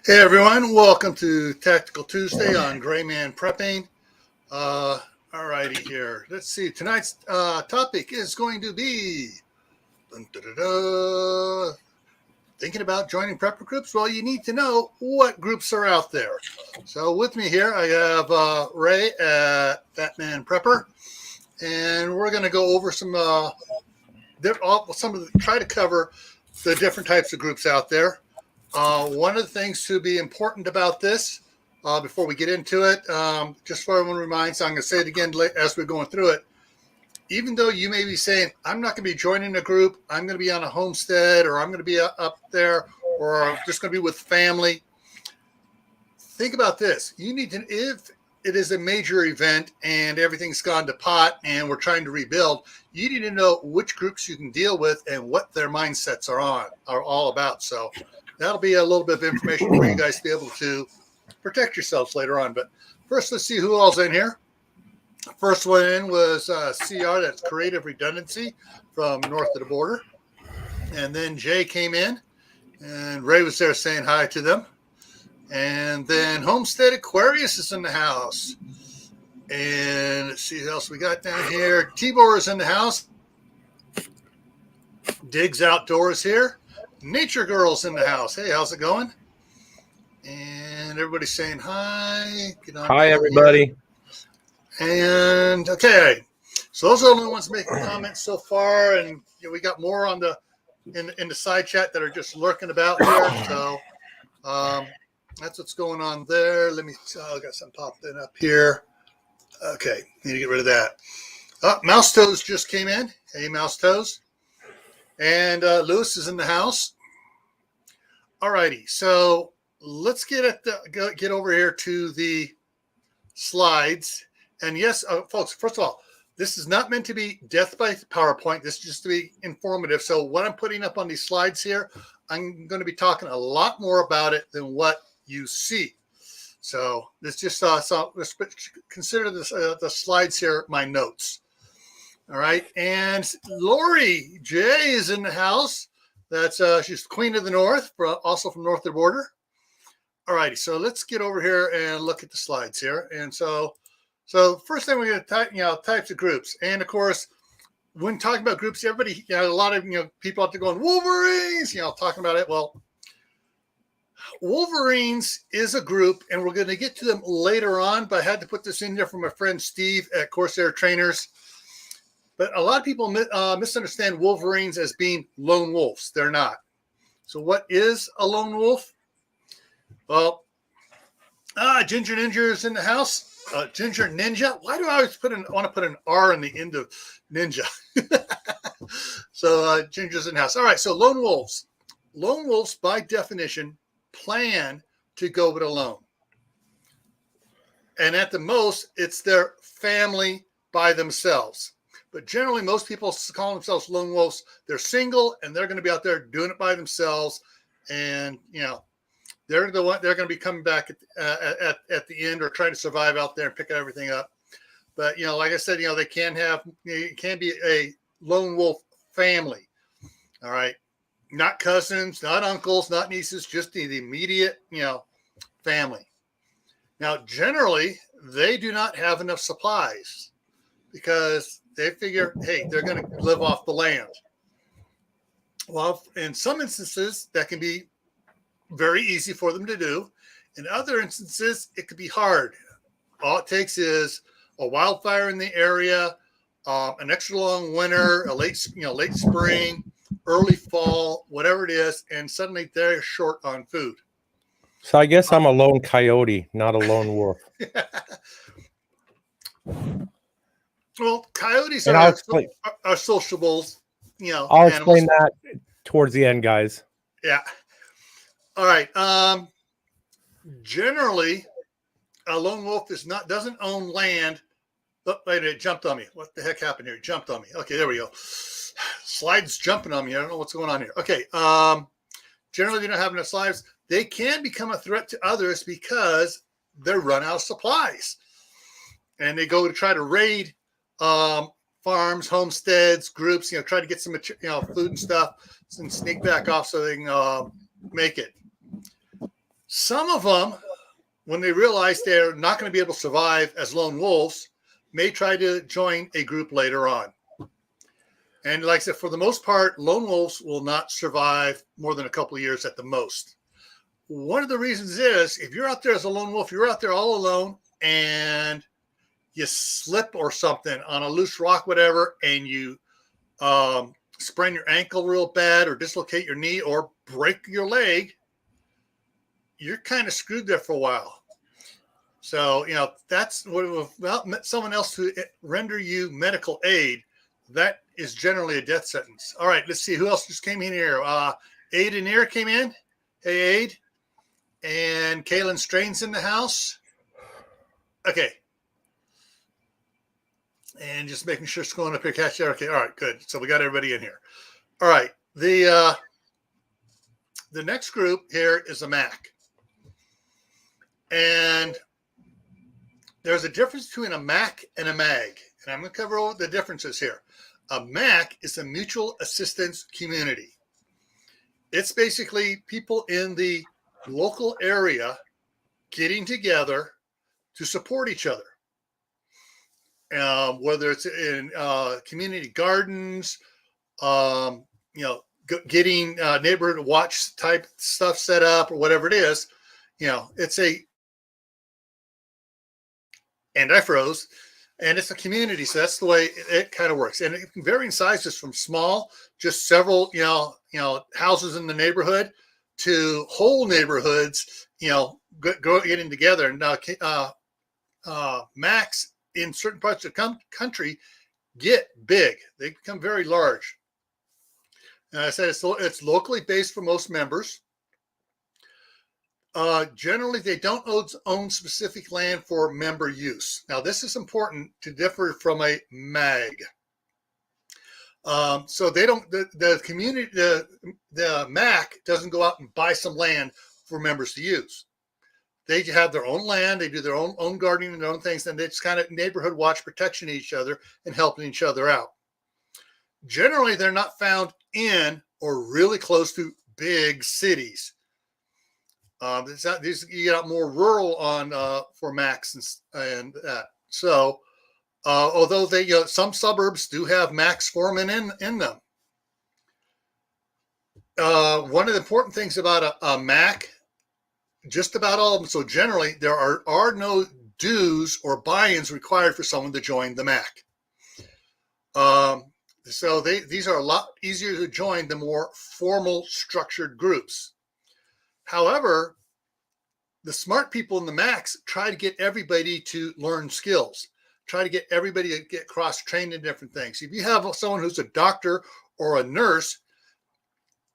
Hey everyone, welcome to Tactical Tuesday on GrayManPrepping. Alrighty here. Let's see. Tonight's topic is going to be thinking about joining prepper groups. Well, you need to know what groups are out there. So with me here, I have Ray at Fatman Prepper, and we're going to go over try to cover the different types of groups out there. One of the things to be important about this, before we get into it, just for everyone reminds, I'm going to say it again as we're going through it. Even though you may be saying, I'm not going to be joining a group, I'm going to be on a homestead, or I'm going to be up there, or I'm just going to be with family. Think about this. You need to, if it is a major event and everything's gone to pot and we're trying to rebuild, you need to know which groups you can deal with and what their mindsets are all about. So that'll be a little bit of information for you guys to be able to protect yourselves later on. But first, let's see who all's in here. First one in was CR, that's Creative Redundancy from north of the border. And then Jay came in, and Ray was there saying hi to them. And then Homestead Aquarius is in the house. And let's see who else we got down here. Tibor is in the house. Diggs Outdoors here. Nature Girl's in the house. Hey, how's it going? And everybody's saying hi. Hi, everybody. Here. And okay, so those are the only ones making comments so far, and we got more on the in the side chat that are just lurking about here. So that's what's going on there. Let me. I got something popping up here. Okay, need to get rid of that. Mouse Toes just came in. Hey, Mouse Toes. And Lewis is in the house. Alrighty, so let's get over here to the slides. And yes, folks, first of all, this is not meant to be death by PowerPoint. This is just to be informative. So what I'm putting up on these slides here, I'm going to be talking a lot more about it than what you see. So let's just let's consider this, the slides here my notes. All right, and Lori J is in the house. That's she's the Queen of the North, also from north of the border. All righty, so let's get over here and look at the slides here. And so first thing we're going to type, types of groups. And of course, when talking about groups, everybody, a lot of people out there going Wolverines, talking about it. Well, Wolverines is a group, and we're going to get to them later on. But I had to put this in there for my friend Steve at Corsair Trainers. But a lot of people misunderstand Wolverines as being lone wolves. They're not. So what is a lone wolf? Well, Ginger Ninja is in the house. Ginger Ninja. Why do I always want to put an R in the end of ninja? So Ginger's in the house. All right. So lone wolves. Lone wolves, by definition, plan to go it alone. And at the most, it's their family by themselves. But generally, most people call themselves lone wolves. They're single, and they're going to be out there doing it by themselves. And, they're the one. They're going to be coming back at the end or trying to survive out there and pick everything up. But like I said, they can be a lone wolf family. All right, not cousins, not uncles, not nieces, just the immediate family. Now, generally, they do not have enough supplies because they figure, hey, they're going to live off the land. Well, in some instances, that can be very easy for them to do. In other instances, it could be hard. All it takes is a wildfire in the area, an extra long winter, a late spring, early fall, whatever it is, and suddenly they're short on food. So I guess I'm a lone coyote, not a lone wolf. Well, coyotes are sociables, I'll explain that towards the end, guys. Yeah. All right. Generally, a lone wolf doesn't own land. Oh, wait, it jumped on me. What the heck happened here? It jumped on me. Okay, there we go. Slides jumping on me. I don't know what's going on here. Okay. Generally, they don't have enough slides. They can become a threat to others because they run out of supplies, and they go to try to raid farms, homesteads, groups. Try to get some food and stuff, and sneak back off so they can make it. Some of them, when they realize they're not going to be able to survive as lone wolves, may try to join a group later on. And like I said, for the most part, lone wolves will not survive more than a couple of years at the most. One of the reasons is if you're out there as a lone wolf, you're out there all alone and you slip or something on a loose rock, whatever, and you sprain your ankle real bad or dislocate your knee or break your leg, you're kind of screwed there for a while. So, that's what without someone else to render you medical aid, that is generally a death sentence. All right, let's see who else just came in here. Aid and Ear came in. Hey, Aid. And Kaylin Strain's in the house. Okay. And just making sure it's going up here, catch there. Okay, all right, good. So we got everybody in here. All right. The next group here is a MAC. And there's a difference between a MAC and a MAG. And I'm going to cover all the differences here. A MAC is a mutual assistance community. It's basically people in the local area getting together to support each other. Whether it's in community gardens, getting neighborhood watch type stuff set up or whatever it is, it's and I froze, and it's a community. So that's the way it kind of works. And it can vary in sizes from small, just several, houses in the neighborhood to whole neighborhoods, getting together. Now, MACs in certain parts of the country get big. They become very large. And I said it's locally based for most members. Generally, they don't own specific land for member use. Now, this is important to differ from a MAG. So they don't. The community, the MAC doesn't go out and buy some land for members to use. They have their own land. They do their own gardening and their own things, and it's kind of neighborhood watch protection each other and helping each other out. Generally, they're not found in or really close to big cities. These you get out more rural on for MACs and that. So, although they some suburbs do have MACs foremen in them. One of the important things about a MAC, just about all of them. So generally, there are no dues or buy-ins required for someone to join the MAC. So these are a lot easier to join than more formal structured groups. However, the smart people in the MACs try to get everybody to learn skills, try to get everybody to get cross-trained in different things. If you have someone who's a doctor or a nurse,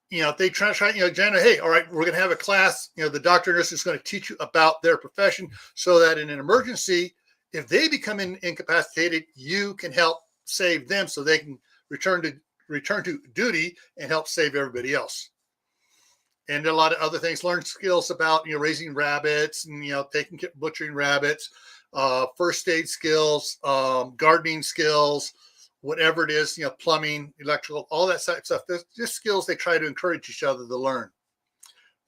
they try, generally, hey, all right, we're going to have a class. The doctor or nurse is going to teach you about their profession so that in an emergency, if they become incapacitated, you can help save them so they can return to duty and help save everybody else. And a lot of other things, learn skills about, raising rabbits and, butchering rabbits, first aid skills, gardening skills, whatever it is, plumbing, electrical, all that type of stuff. There's just skills they try to encourage each other to learn.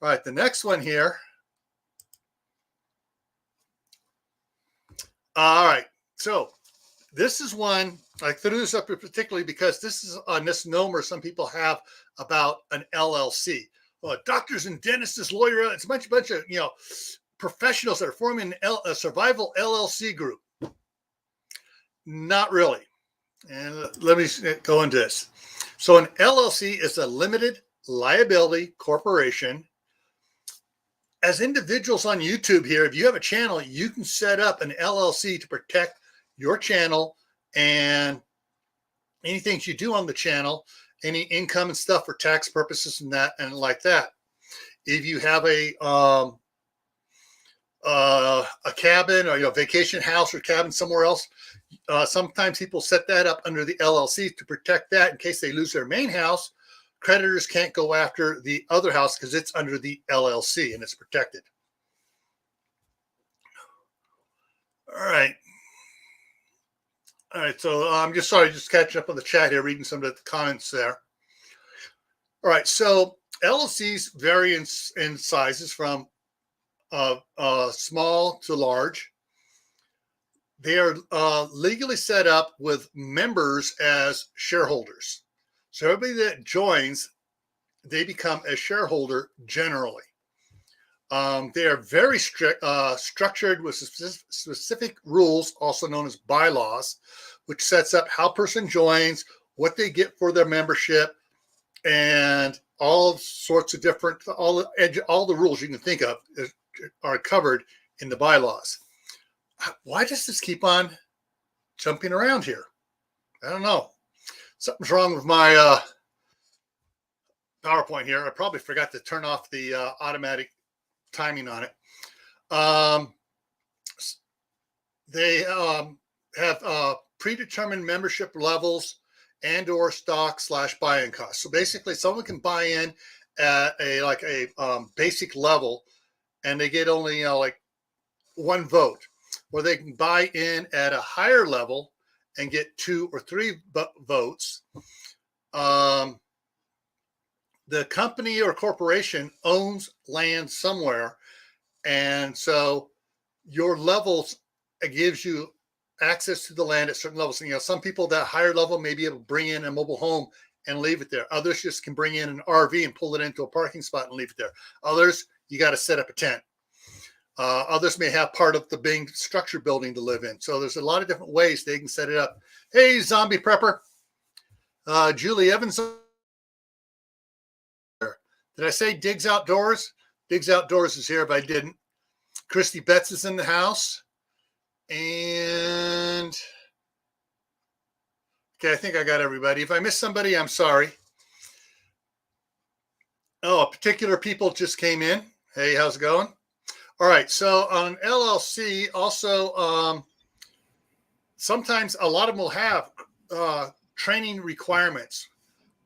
All right, the next one here. All right, so this is one, I threw this up particularly because this is a misnomer some people have about an LLC. Doctors and dentists, lawyer, it's a bunch of professionals that are forming a survival LLC group. Not really. And let me go into this. So an LLC is a limited liability corporation. As individuals on YouTube here, if you have a channel, you can set up an LLC to protect your channel and anything you do on the channel, any income and stuff for tax purposes and that and like that. If you have a cabin or vacation house or cabin somewhere else, sometimes people set that up under the LLC to protect that in case they lose their main house. Creditors can't go after the other house because it's under the LLC and it's protected. All right. All right, so I'm just catching up on the chat here, reading some of the comments there. All right, so LLCs vary in sizes from small to large. They are legally set up with members as shareholders. So everybody that joins, they become a shareholder generally. They are very structured with specific rules, also known as bylaws, which sets up how a person joins, what they get for their membership, and all sorts of different, all the rules you can think of are covered in the bylaws. Why does this keep on jumping around here? I don't know. Something's wrong with my PowerPoint here. I probably forgot to turn off the automatic timing on it. They have predetermined membership levels and or stock / buy-in costs. So basically someone can buy in at a basic level and they get only like one vote, or they can buy in at a higher level and get 2 or 3 votes. The company or corporation owns land somewhere, and so your levels, it gives you access to the land at certain levels. And, some people that higher level may be able to bring in a mobile home and leave it there. Others just can bring in an RV and pull it into a parking spot and leave it there. Others, you got to set up a tent. Others may have part of the big structure building to live in. So there's a lot of different ways they can set it up. Hey, zombie prepper. Julie Evans. Did I say Digs Outdoors? Digs Outdoors is here if I didn't. Christy Betts is in the house. And okay, I think I got everybody. If I missed somebody, I'm sorry. Oh, particular people just came in. Hey, how's it going? All right, so on LLC, also sometimes a lot of them will have training requirements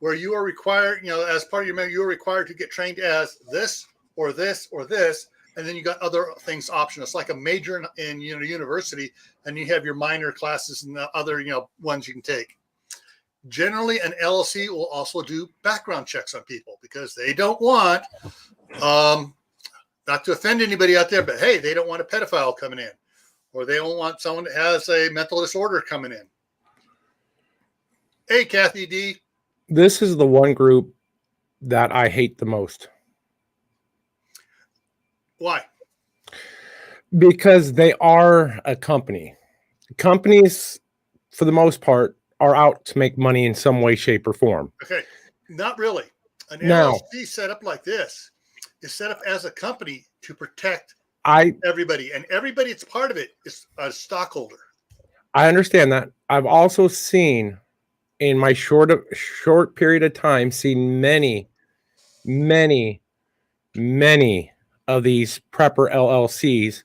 where you are required, as part of your member, you are required to get trained as this or this or this, and then you got other things optional. It's like a major in university, and you have your minor classes and the other ones you can take. Generally, an LLC will also do background checks on people because they don't want not to offend anybody out there, but hey, they don't want a pedophile coming in, or they don't want someone that has a mental disorder coming in. Hey, Kathy D. This is the one group that I hate the most. Why? Because they are a company. Companies, for the most part, are out to make money in some way, shape, or form. Okay, not really. An Now, LLC set up like this is set up as a company to protect everybody, and everybody that's part of it is a stockholder. I understand that. I've also seen in my short period of time, seen many of these prepper LLCs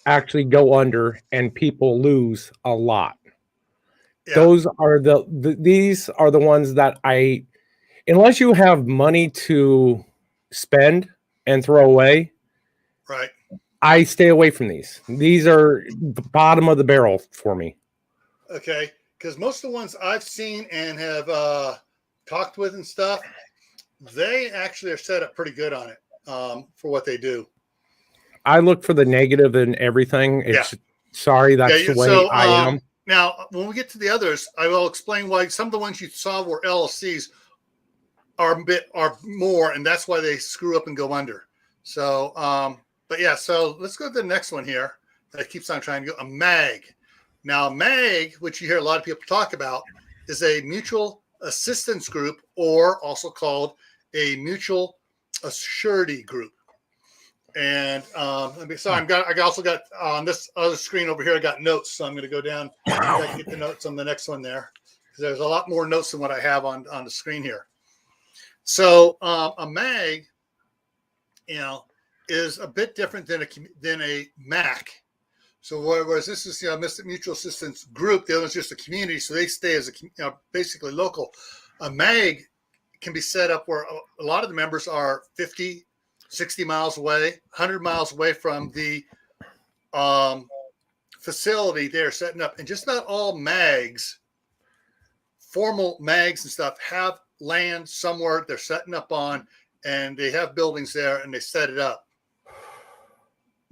actually go under and people lose a lot. Yeah. Those are these are the ones that unless you have money to spend and throw away, right? I stay away from these. These are the bottom of the barrel for me. Okay, because most of the ones I've seen and have talked with and stuff, they actually are set up pretty good on it for what they do. I look for the negative in everything. Sorry, that's the way I am. Now, when we get to the others, I will explain why some of the ones you saw were LLCs are more, and that's why they screw up and go under. So, but yeah, so let's go to the next one here. That keeps on trying to go. A MAG. Now, MAG, which you hear a lot of people talk about, is a mutual assistance group, or also called a mutual surety group. And I also got on this other screen over here, I got notes, so I'm going to go down and get the notes on the next one there, because there's a lot more notes than what I have on the screen here. So a MAG, is a bit different than a MAC. So whereas this is mutual assistance group, the other is just a community, so they stay as basically local. A MAG can be set up where a lot of the members are 50, 60 miles away, 100 miles away from the facility they're setting up. And just about all MAGs, formal MAGs and stuff, have land somewhere they're setting up on, and they have buildings there and they set it up.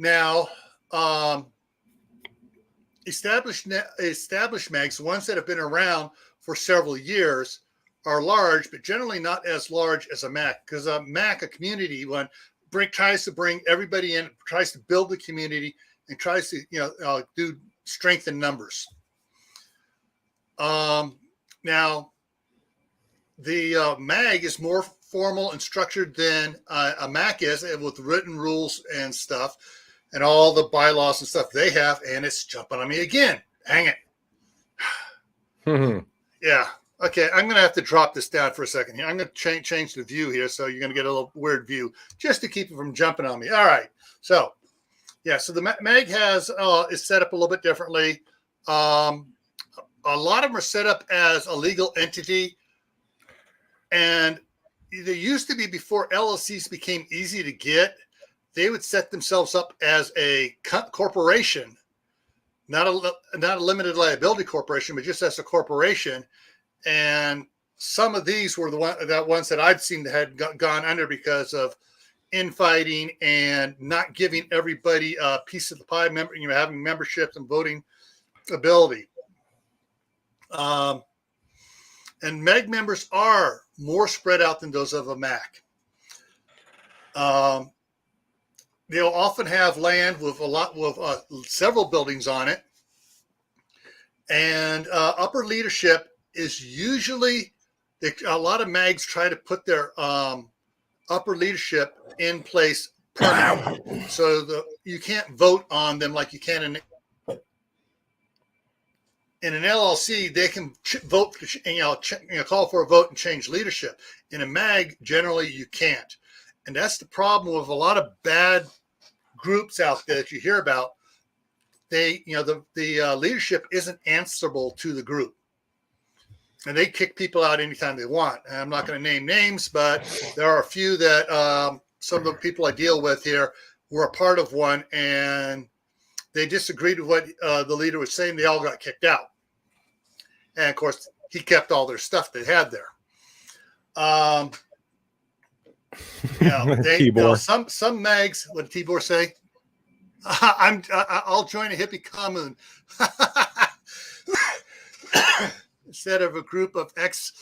Now, established mags, ones that have been around for several years, are large, but generally not as large as a MAC, because a MAC, a community one, tries to bring everybody in, tries to build the community, and tries to do strength in numbers. Now, the MAG is more formal and structured than a MAC is, with written rules and stuff, and all the bylaws and stuff they have, and it's jumping on me again. Hang it. Yeah. Okay, I'm going to have to drop this down for a second here. I'm going to change the view here, so you're going to get a little weird view just to keep it from jumping on me. All right. So, yeah, so the MAG is set up a little bit differently. A lot of them are set up as a legal entity, and they used to be, before LLCs became easy to get, they would set themselves up as a corporation, not a limited liability corporation, but just as a corporation. And some of these were the ones that I've seen that had gone under because of infighting and not giving everybody a piece of the pie, having memberships and voting ability. And MEG members are more spread out than those of a MAC. They'll often have land with several buildings on it, and upper leadership is usually, a lot of MAGs try to put their upper leadership in place permanently, so you can't vote on them like you can in an LLC. They can vote, call for a vote and change leadership. In a MAG, generally you can't, and that's the problem with a lot of bad groups out there that you hear about. The leadership isn't answerable to the group, and they kick people out anytime they want. And I'm not going to name names, but there are a few that some of the people I deal with here were a part of one, and they disagreed with what the leader was saying. They all got kicked out. And of course, he kept all their stuff they had there. Some mags. What did Tibor say? I'll join a hippie commune instead of a group of ex.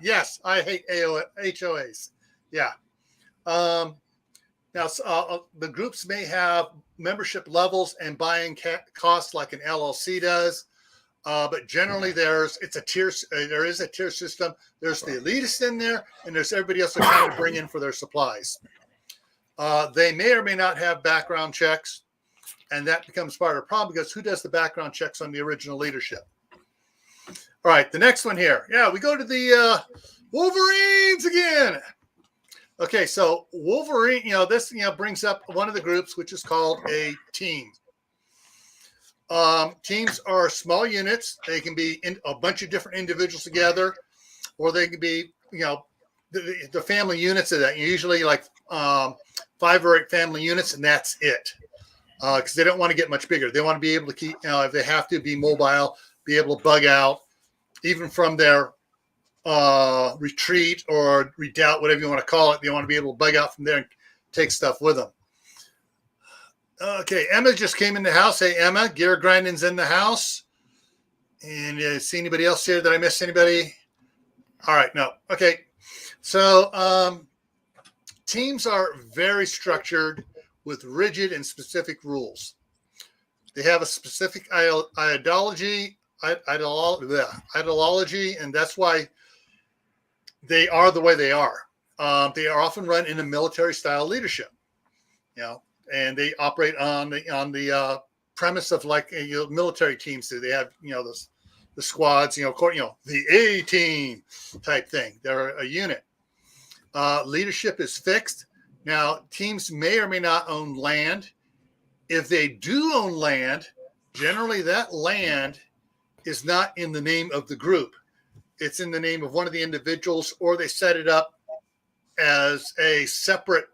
Yes, I hate HOAs. Yeah. Now, the groups may have membership levels and buying costs like an LLC does, but generally there is a tier system. There's the elitists in there, and there's everybody else they're trying to bring in for their supplies. They may or may not have background checks, and that becomes part of the problem, because who does the background checks on the original leadership? All right, the next one here. Yeah, we go to the Wolverines again. Okay, so Wolverine, this brings up one of the groups, which is called a team. Teams are small units. They can be a bunch of different individuals together, or they can be, the family units of that. Usually like 5 or 8 family units, and that's it. Because they don't want to get much bigger. They want to be able to keep, if they have to, be mobile, be able to bug out, even from their retreat or redoubt, whatever you want to call it. They want to be able to bug out from there and take stuff with them. Okay, Emma just came in the house. Hey, Emma, gear grinding's in the house. And see anybody else here? Did I miss anybody? All right, no. Okay, so teams are very structured with rigid and specific rules. They have a specific ideology, and that's why they are the way they are. They are often run in a military-style leadership, and they operate on the premise of like military teams do. They have the squads, the A team type thing. They're a unit. Leadership is fixed. Now, teams may or may not own land. If they do own land, generally that land is not in the name of the group. It's in the name of one of the individuals, or they set it up as a separate,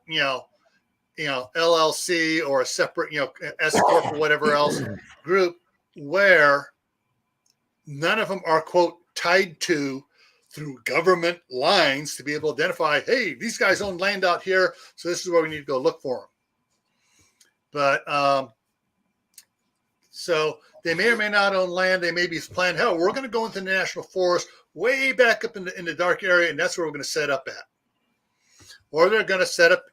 LLC or a separate, S corp or whatever else group, where none of them are, quote, tied to through government lines to be able to identify, hey, these guys own land out here, so this is where we need to go look for them. But so they may or may not own land. They may be planning, hell, we're going to go into the national forest way back up in the dark area, and that's where we're going to set up at. Or they're going to set up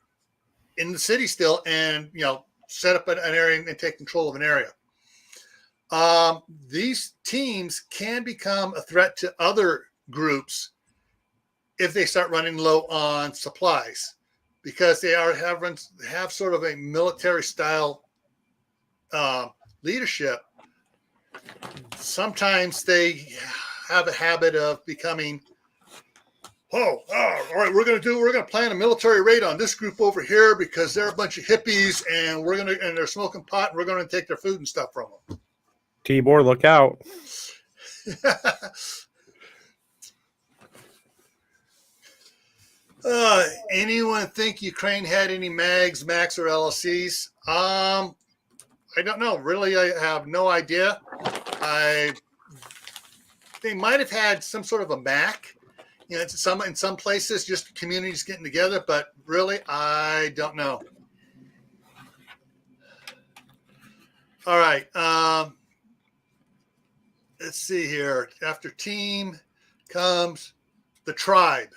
in the city still and, set up an area and take control of an area. These teams can become a threat to other groups if they start running low on supplies, because they have sort of a military style leadership. Sometimes they have a habit of becoming, all right, we're going to plan a military raid on this group over here because they're a bunch of hippies and and they're smoking pot and we're going to take their food and stuff from them. Tibor, look out. Anyone think Ukraine had any MAGs, MACs, or LLCs? I don't know. Really, I have no idea. They might have had some sort of a MAC. In some places, just communities getting together, but really, I don't know. All right. Let's see here. After team comes the tribe.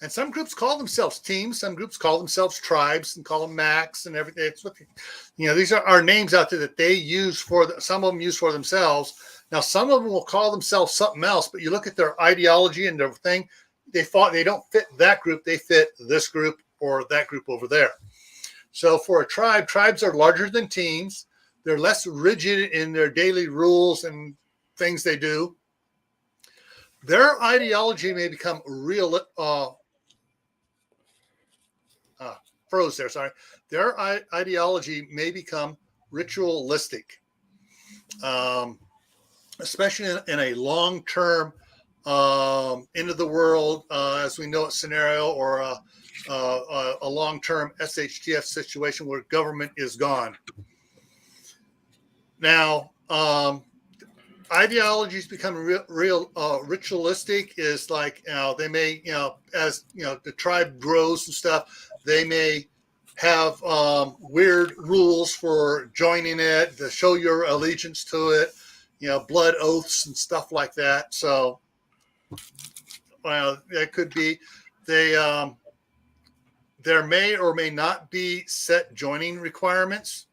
And some groups call themselves teams. Some groups call themselves tribes and call them MACs and everything. It's what these are names out there that they use some of them use for themselves. Now, some of them will call themselves something else, but you look at their ideology and their thing, they don't fit that group. They fit this group or that group over there. So for a tribe, tribes are larger than teams. They're less rigid in their daily rules and things they do. Their ideology may become froze there, sorry. Their ideology may become ritualistic, especially in a long-term end of the world, as we know it, scenario, or a long-term SHTF situation where government is gone. Now, ideologies become ritualistic is like, they may, as the tribe grows and stuff, they may have weird rules for joining it, to show your allegiance to it, blood oaths and stuff like that. So, that could be there may or may not be set joining requirements.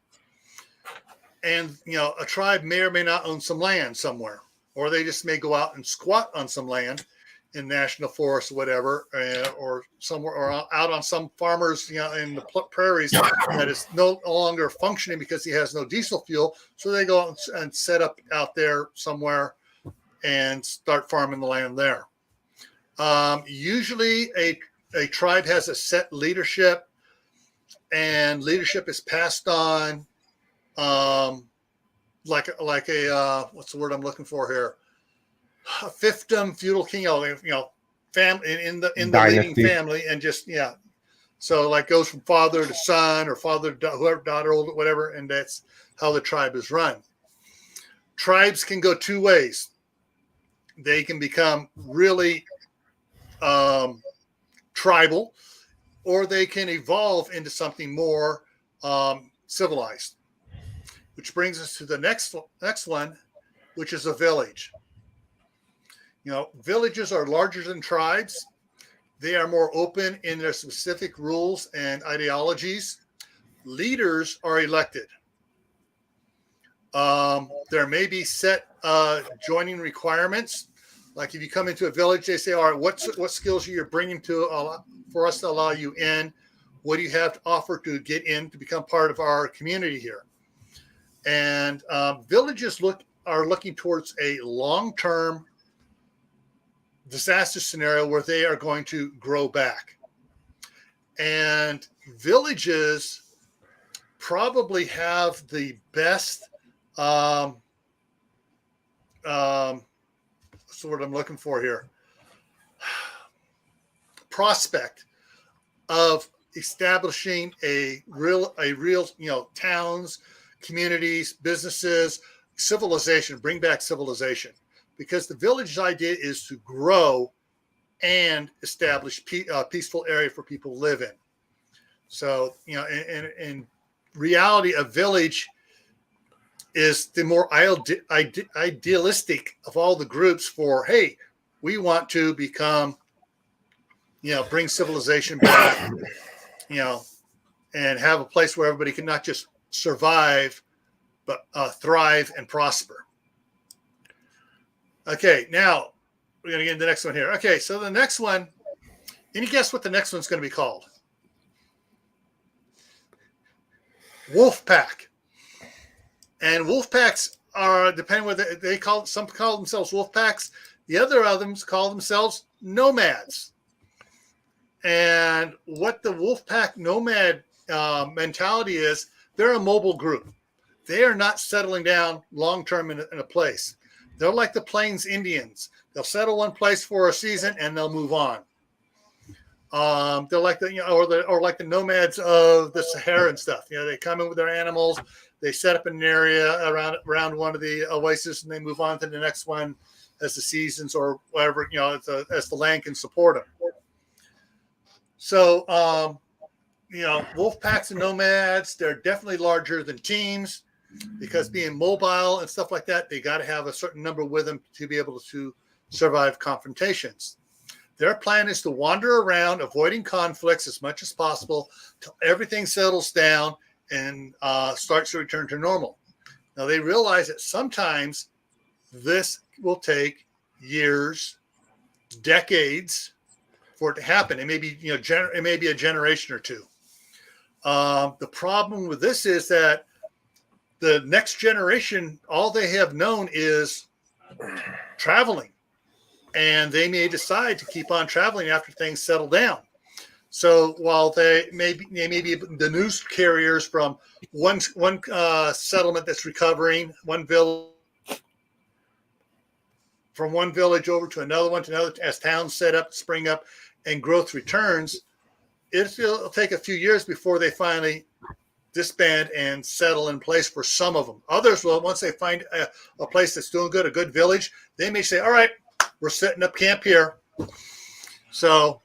And, a tribe may or may not own some land somewhere, or they just may go out and squat on some land in national forest or whatever, or somewhere, or out on some farmers, in the prairies that is no longer functioning because he has no diesel fuel. So they go out and set up out there somewhere and start farming the land there. Usually a tribe has a set leadership, and leadership is passed on, like a what's the word I'm looking for here? A fiefdom, feudal king, family in the leading family, and just so like goes from father to son, or father to whoever, daughter, old, whatever, and that's how the tribe is run. Tribes can go two ways. They can become really tribal, or they can evolve into something more civilized. Which brings us to the next one, which is a village. Villages are larger than tribes. They are more open in their specific rules and ideologies. Leaders are elected. There may be set joining requirements. Like if you come into a village, they say, all right, what skills are you bringing for us to allow you in? What do you have to offer to get in to become part of our community here? And villages are looking towards a long-term disaster scenario where they are going to grow back. And villages probably have the best, what's the word I'm looking for here? Prospect of establishing a real, towns, communities, businesses, civilization, bring back civilization. Because the village's idea is to grow and establish a peaceful area for people to live in. So, and reality, a village is the more idealistic of all the groups for, hey, we want to become, bring civilization back, and have a place where everybody can not just survive, but thrive and prosper. Okay, now we're going to get into the next one here. Okay, so the next one, any guess what the next one's going to be called? Wolf pack. And wolf packs are, depending whether some call themselves wolf packs, the other of them call themselves nomads. And what the wolf pack nomad mentality is, they're a mobile group. They are not settling down long-term in a place. They're like the Plains Indians. They'll settle one place for a season and they'll move on. They're like or like the nomads of the Sahara and stuff. They come in with their animals. They set up an area around one of the oases, and they move on to the next one as the seasons or whatever, as the land can support them. So, wolf packs and nomads, they're definitely larger than teams because being mobile and stuff like that, they got to have a certain number with them to be able to survive confrontations. Their plan is to wander around, avoiding conflicts as much as possible till everything settles down and starts to return to normal. Now, they realize that sometimes this will take years, decades for it to happen. It may be, it may be a generation or two. The problem with this is that the next generation, all they have known is traveling, and they may decide to keep on traveling after things settle down. So while they may be the news carriers from one settlement that's recovering, from one village over to another, as towns set up, spring up, and growth returns, it'll take a few years before they finally disband and settle in place for some of them. Others will, once they find a place that's doing good, a good village, they may say, all right, we're setting up camp here. So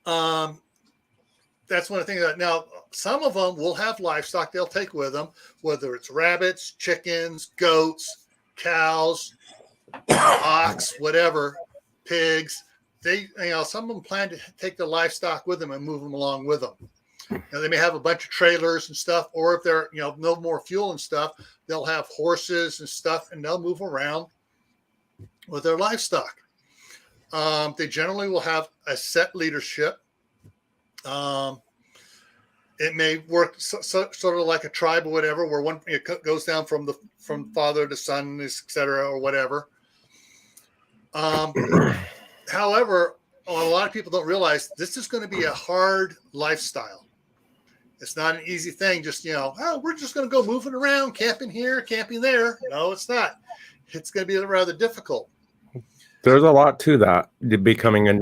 that's one of the things that now some of them will have livestock they'll take with them, whether it's rabbits, chickens, goats, cows, ox, whatever, pigs. Some of them plan to take the livestock with them and move them along with them. Now, they may have a bunch of trailers and stuff, or if they're, no more fuel and stuff, they'll have horses and stuff, and they'll move around with their livestock. They generally will have a set leadership. It may work sort of like a tribe or whatever, where one goes down from father to son, et cetera, or whatever. However, a lot of people don't realize this is going to be a hard lifestyle. It's not an easy thing. Just, we're just going to go moving around, camping here, camping there. No, it's not. It's going to be rather difficult. There's a lot to that, becoming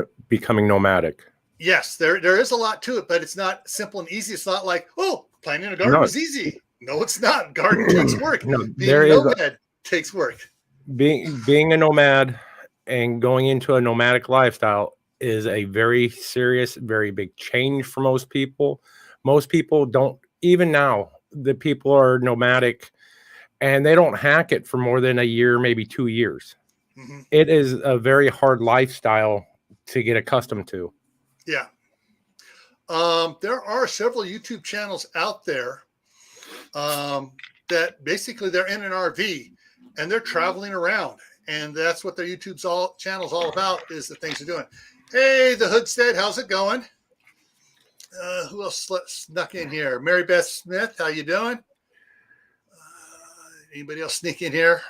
nomadic. Yes, there is a lot to it, but it's not simple and easy. It's not like, planting a garden is easy. No, it's not. Garden takes work. Being a nomad takes work. Being a nomad and going into a nomadic lifestyle is a very serious, very big change for most people. Most people don't, even now, the people are nomadic and they don't hack it for more than a year, maybe 2 years. Mm-hmm. It is a very hard lifestyle to get accustomed to. Yeah. There are several YouTube channels out there that basically they're in an RV and they're traveling around. And that's what their channel's all about, is the things they're doing. Hey, the Hoodstead, how's it going? Who else snuck in here? Mary Beth Smith, how you doing? Anybody else sneak in here?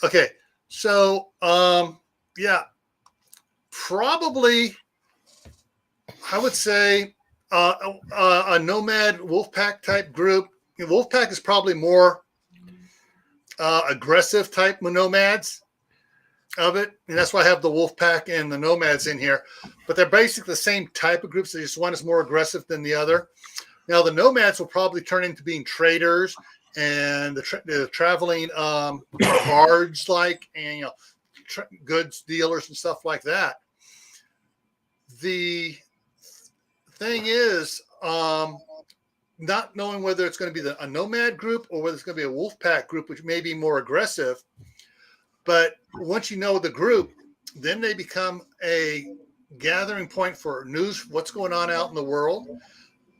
Okay, so probably I would say a nomad wolfpack type group. Wolfpack is probably more aggressive type nomads of it, and that's why I have the wolf pack and the nomads in here. But they're basically the same type of groups. They just one is more aggressive than the other. Now the nomads will probably turn into being traders and the traveling bards, and goods dealers and stuff like that. The thing is, not knowing whether it's going to be a nomad group or whether it's going to be a wolf pack group, which may be more aggressive. But once you know the group, then they become a gathering point for news, what's going on out in the world.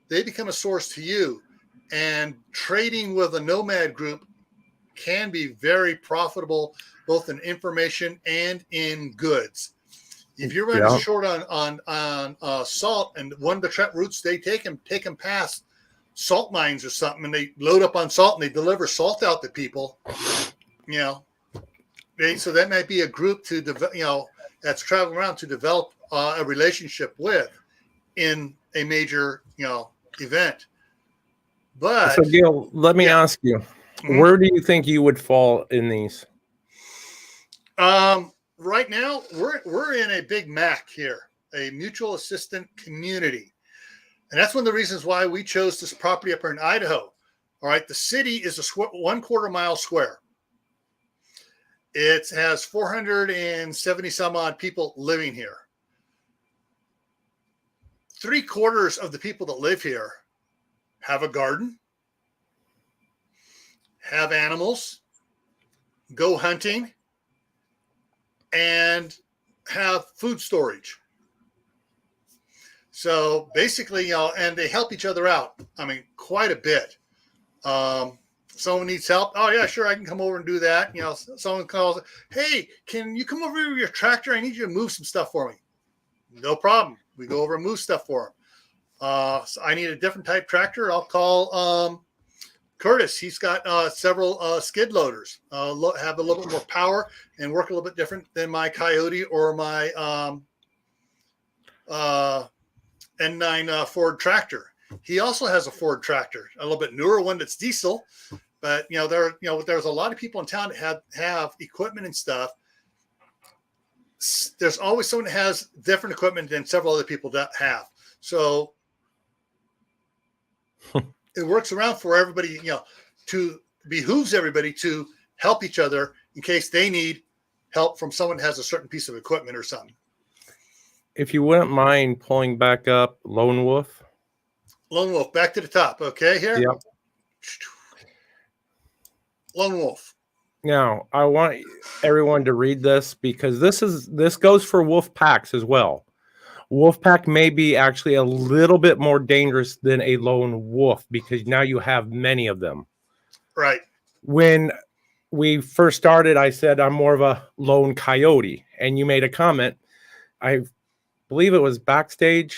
They become a source to you. And trading with a nomad group can be very profitable, both in information and in goods. If you're running short on salt, and one of the trap routes they take them past salt mines or something, and they load up on salt and they deliver salt out to people, so that might be a group to that's traveling around to develop a relationship with in a major event. But so Gil, let me ask you, where do you think you would fall in these? Right now we're in a big MAC here, a mutual assistant community. And that's one of the reasons why we chose this property up here in Idaho. All right. The city is a 1/4 mile square. It has 470 some odd people living here. 3/4 of the people that live here have a garden, have animals, go hunting, and have food storage. So basically, and they help each other out. I mean, quite a bit. Someone needs help. Oh yeah, sure, I can come over and do that. Someone calls, hey, can you come over with your tractor? I need you to move some stuff for me. No problem. We go over and move stuff for them. So I need a different type tractor. I'll call Curtis. He's got several skid loaders. Have a little bit more power and work a little bit different than my Coyote or my N9 Ford tractor. He also has a Ford tractor, a little bit newer one that's diesel. But there's a lot of people in town that have equipment and stuff. There's always someone that has different equipment than several other people that have. So it works around for everybody, to behooves everybody to help each other in case they need help from someone who has a certain piece of equipment or something. If you wouldn't mind pulling back up Lone Wolf. Lone Wolf, back to the top. Okay, here. Yep. Lone Wolf. Now, I want everyone to read this because this goes for wolf packs as well. Wolf pack may be actually a little bit more dangerous than a lone wolf because now you have many of them. Right. When we first started, I said I'm more of a lone coyote, and you made a comment. I believe it was backstage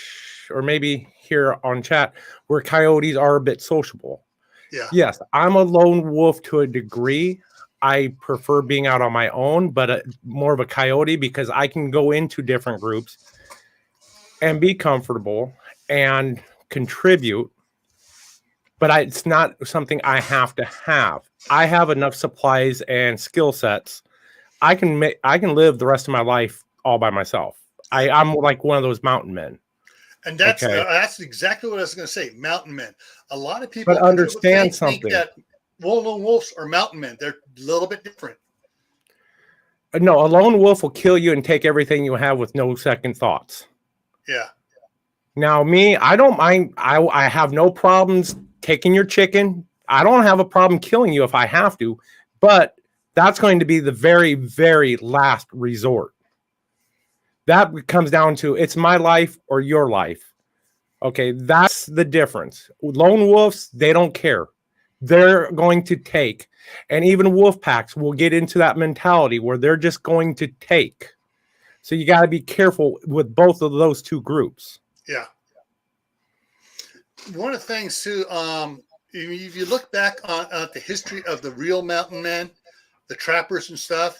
or maybe here on chat where coyotes are a bit sociable. Yeah. Yes, I'm a lone wolf to a degree. I prefer being out on my own, but more of a coyote because I can go into different groups and be comfortable and contribute. But it's not something I have to have. I have enough supplies and skill sets. I can live the rest of my life all by myself. I'm like one of those mountain men. And that's exactly what I was going to say. Mountain men. A lot of people understand think that lone wolves are mountain men. They're a little bit different. No, a lone wolf will kill you and take everything you have with no second thoughts. Yeah. Now, me, I don't mind. I have no problems taking your chicken. I don't have a problem killing you if I have to, but that's going to be the very, very last resort. That comes down to it's my life or your life. Okay, that's the difference. Lone wolves, they don't care. They're going to take. And even wolf packs will get into that mentality where they're just going to take. So you got to be careful with both of those two groups. Yeah. One of the things too, if you look back on the history of the real mountain men, the trappers and stuff,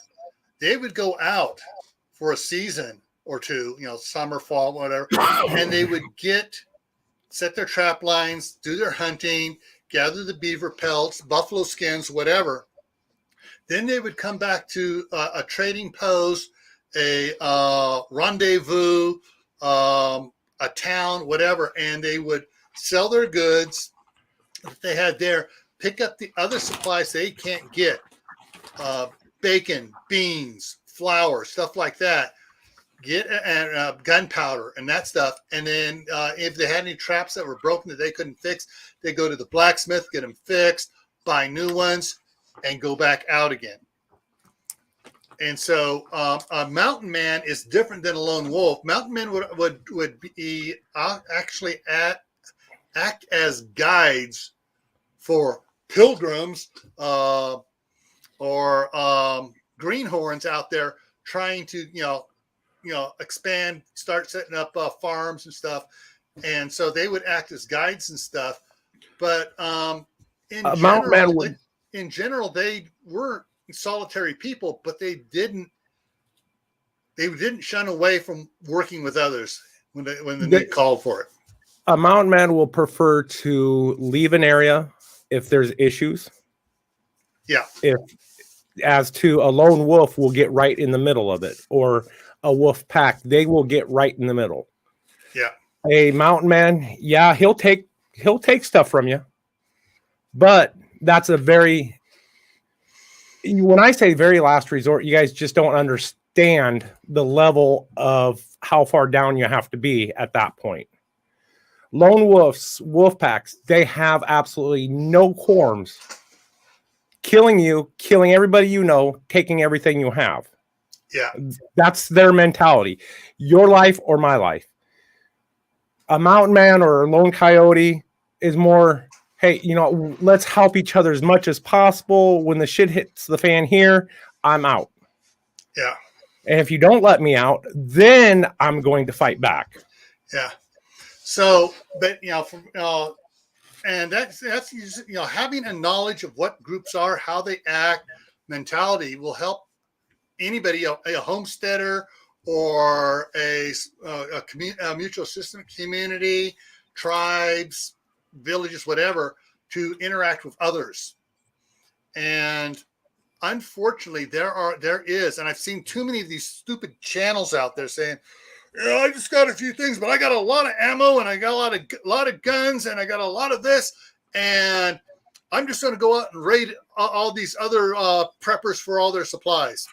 they would go out for a season or two, summer, fall, whatever, and they would set their trap lines, do their hunting, gather the beaver pelts, buffalo skins, whatever. Then they would come back to a trading post, a rendezvous, a town, whatever, and they would sell their goods that they had there, pick up the other supplies they can't get, bacon, beans, flour, stuff like that. get gunpowder and that stuff. And then if they had any traps that were broken that they couldn't fix, they go to the blacksmith, get them fixed, buy new ones, and go back out again. And so a mountain man is different than a lone wolf. Mountain men would be actually act as guides for pilgrims or greenhorns out there trying to expand, start setting up farms and stuff. And so they would act as guides and stuff. But in general, they weren't solitary people, but they didn't shun away from working with others when the need called for it. A mountain man will prefer to leave an area if there's issues. Yeah. As to a lone wolf will get right in the middle of it, or a wolf pack, they will get right in the middle. Yeah. A mountain man, yeah, he'll take stuff from you, but that's when I say very last resort, you guys just don't understand the level of how far down you have to be at that point. Lone wolves, wolf packs, they have absolutely no qualms killing you, killing everybody you know, taking everything you have. Yeah. That's their mentality. Your life or my life. A mountain man or a lone coyote is more, hey, let's help each other as much as possible. When the shit hits the fan here, I'm out. Yeah. And if you don't let me out, then I'm going to fight back. Yeah. So, but, and that's having a knowledge of what groups are, how they act, mentality will help anybody, a homesteader or a mutual assistance community, tribes, villages, whatever, to interact with others. And unfortunately, there is, and I've seen too many of these stupid channels out there saying, I just got a few things, but I got a lot of ammo and I got a lot of guns and I got a lot of this, and I'm just going to go out and raid all these other preppers for all their supplies.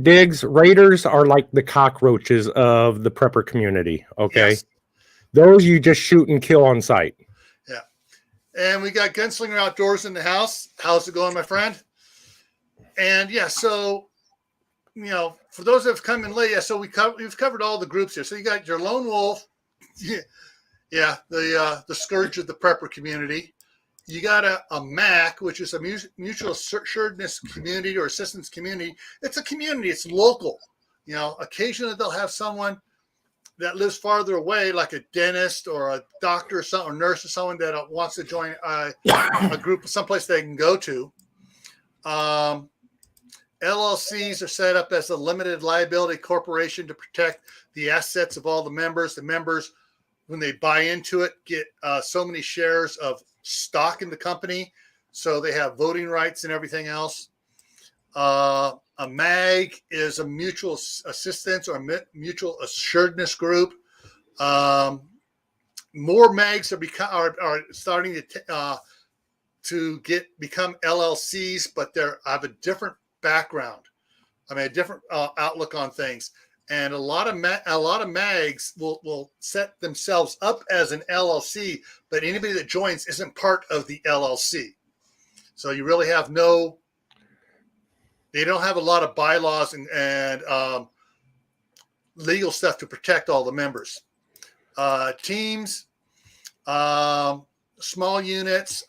Diggs, raiders are like the cockroaches of the prepper community. Okay. Yes. Those you just shoot and kill on sight. Yeah. And we got Gunslinger Outdoors in the house. How's it going, my friend? And yeah, so, for those that have come in late, so we've covered all the groups here. So you got your lone wolf. Yeah. The scourge of the prepper community. You got a MAC, which is a mutual assuredness community or assistance community. It's a community. It's local. Occasionally they'll have someone that lives farther away, like a dentist or a doctor or something, or nurse or someone that wants to join a group, someplace they can go to. LLCs are set up as a limited liability corporation to protect the assets of all the members. The members, when they buy into it, get so many shares of stock in the company, so they have voting rights and everything else. A MAG is a mutual assistance or mutual assuredness group. More MAGs are starting to become LLCs, but they have a different background. A different outlook on things. And a lot of MAGs will set themselves up as an LLC, but anybody that joins isn't part of the LLC. So you really have they don't have a lot of bylaws and legal stuff to protect all the members. Teams, small units,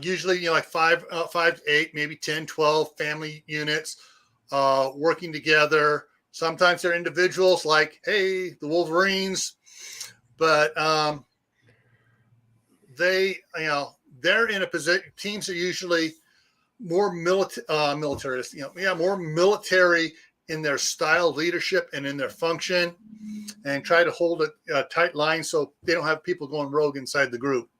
usually, like 5 to 8, maybe 10, 12 family units. Working together. Sometimes they're individuals like, hey, the Wolverines, but they're in a position. Teams are usually more militarist, more military in their style of leadership and in their function, and try to hold a tight line so they don't have people going rogue inside the group.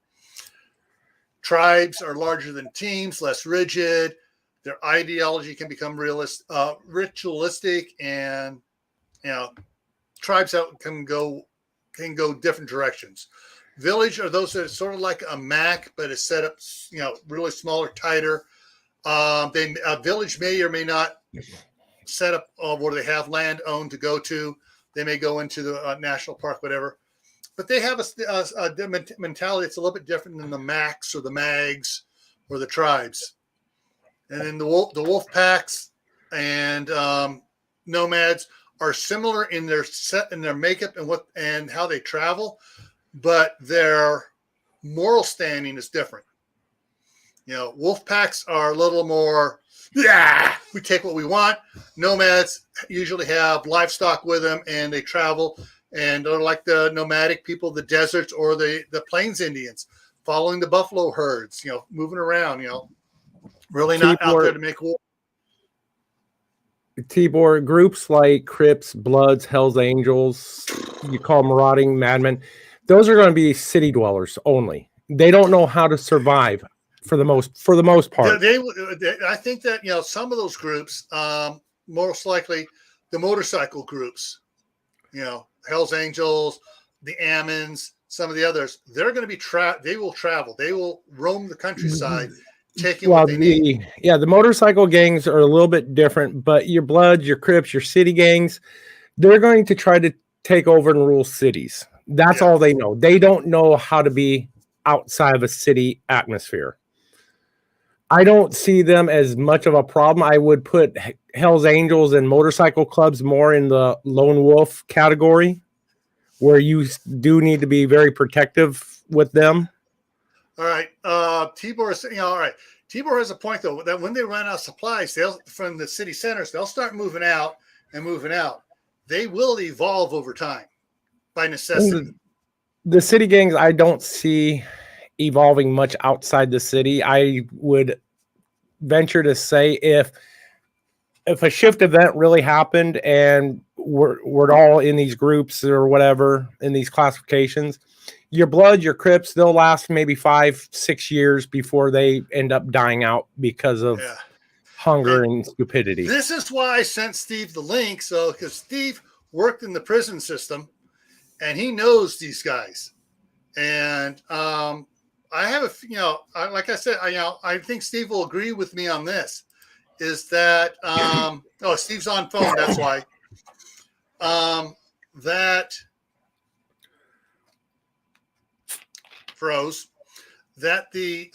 Tribes are larger than teams, less rigid. Their ideology can become ritualistic, and tribes out can go different directions. Village are those that are sort of like a MAC, but it's set up, really smaller, tighter. A village may or may not set up where they have land owned to go to. They may go into the national park, whatever. But they have a mentality that's a little bit different than the Macs or the Mags or the tribes. And then the wolf packs and nomads are similar in their makeup and how they travel, but their moral standing is different. Wolf packs are a little more, we take what we want. Nomads usually have livestock with them and they travel, and they're like the nomadic people, the deserts or the Plains Indians, following the buffalo herds, moving around, really not out there to make war. Tibor, groups like Crips, Bloods, Hells Angels, you call marauding madmen, those are going to be city dwellers only. They don't know how to survive for the most part. I think that some of those groups, most likely the motorcycle groups, Hells Angels, the Ammons, some of the others, they're going to be they will travel. They will roam the countryside. Taking what they need. The motorcycle gangs are a little bit different, but your Bloods, your Crips, your city gangs, they're going to try to take over and rule cities. That's all they know. They don't know how to be outside of a city atmosphere. I don't see them as much of a problem. I would put Hells Angels and motorcycle clubs more in the lone wolf category, where you do need to be very protective with them. All right. Tibor is saying, all right. Tibor has a point, though, that when they run out of supplies from the city centers, they'll start moving out. They will evolve over time by necessity. The city gangs, I don't see evolving much outside the city. I would venture to say if a shift event really happened and we're all in these groups or whatever, in these classifications, your Blood, your Crips, they'll last maybe 5-6 years before they end up dying out because of hunger and stupidity. This is why I sent Steve the link. So, because Steve worked in the prison system and he knows these guys. And I have like I said, I think Steve will agree with me on this. Is that Steve's on phone? That's why. That froze. That the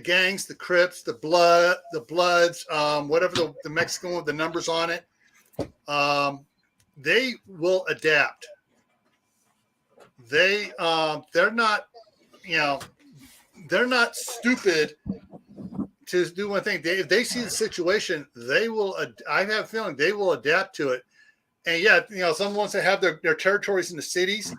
gangs, the Crips, the Bloods, whatever the Mexican with the numbers on it, they will adapt. They're not stupid to do one thing. If they see the situation, they will. I have a feeling they will adapt to it. And some ones that have their territories in the cities,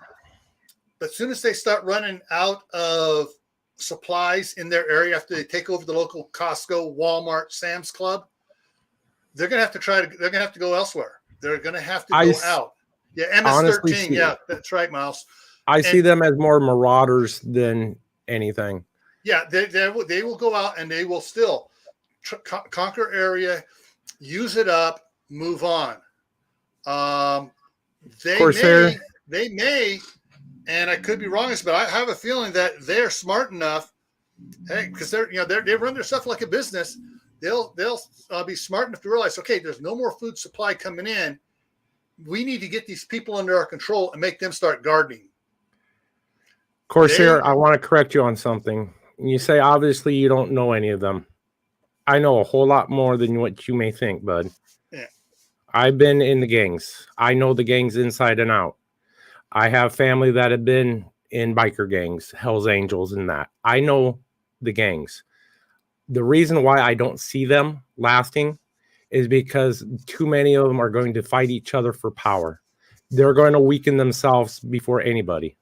but as soon as they start running out of supplies in their area after they take over the local Costco, Walmart, Sam's Club, they're gonna have to go elsewhere. They're gonna have to go out. Yeah, MS-13. Yeah, that's right, Miles. I see them as more marauders than anything. Yeah, they will go out and they will still conquer area, use it up, move on. They may, and I could be wrong, but I have a feeling that they're smart enough, because they run their stuff like a business. They'll be smart enough to realize, okay, there's no more food supply coming in. We need to get these people under our control and make them start gardening. Corsair, I want to correct you on something. You say obviously you don't know any of them. I know a whole lot more than what you may think, bud. Yeah. I've been in the gangs. I know the gangs inside and out. I have family that have been in biker gangs, Hells Angels, and that. I know the gangs. The reason why I don't see them lasting is because too many of them are going to fight each other for power. They're going to weaken themselves before anybody.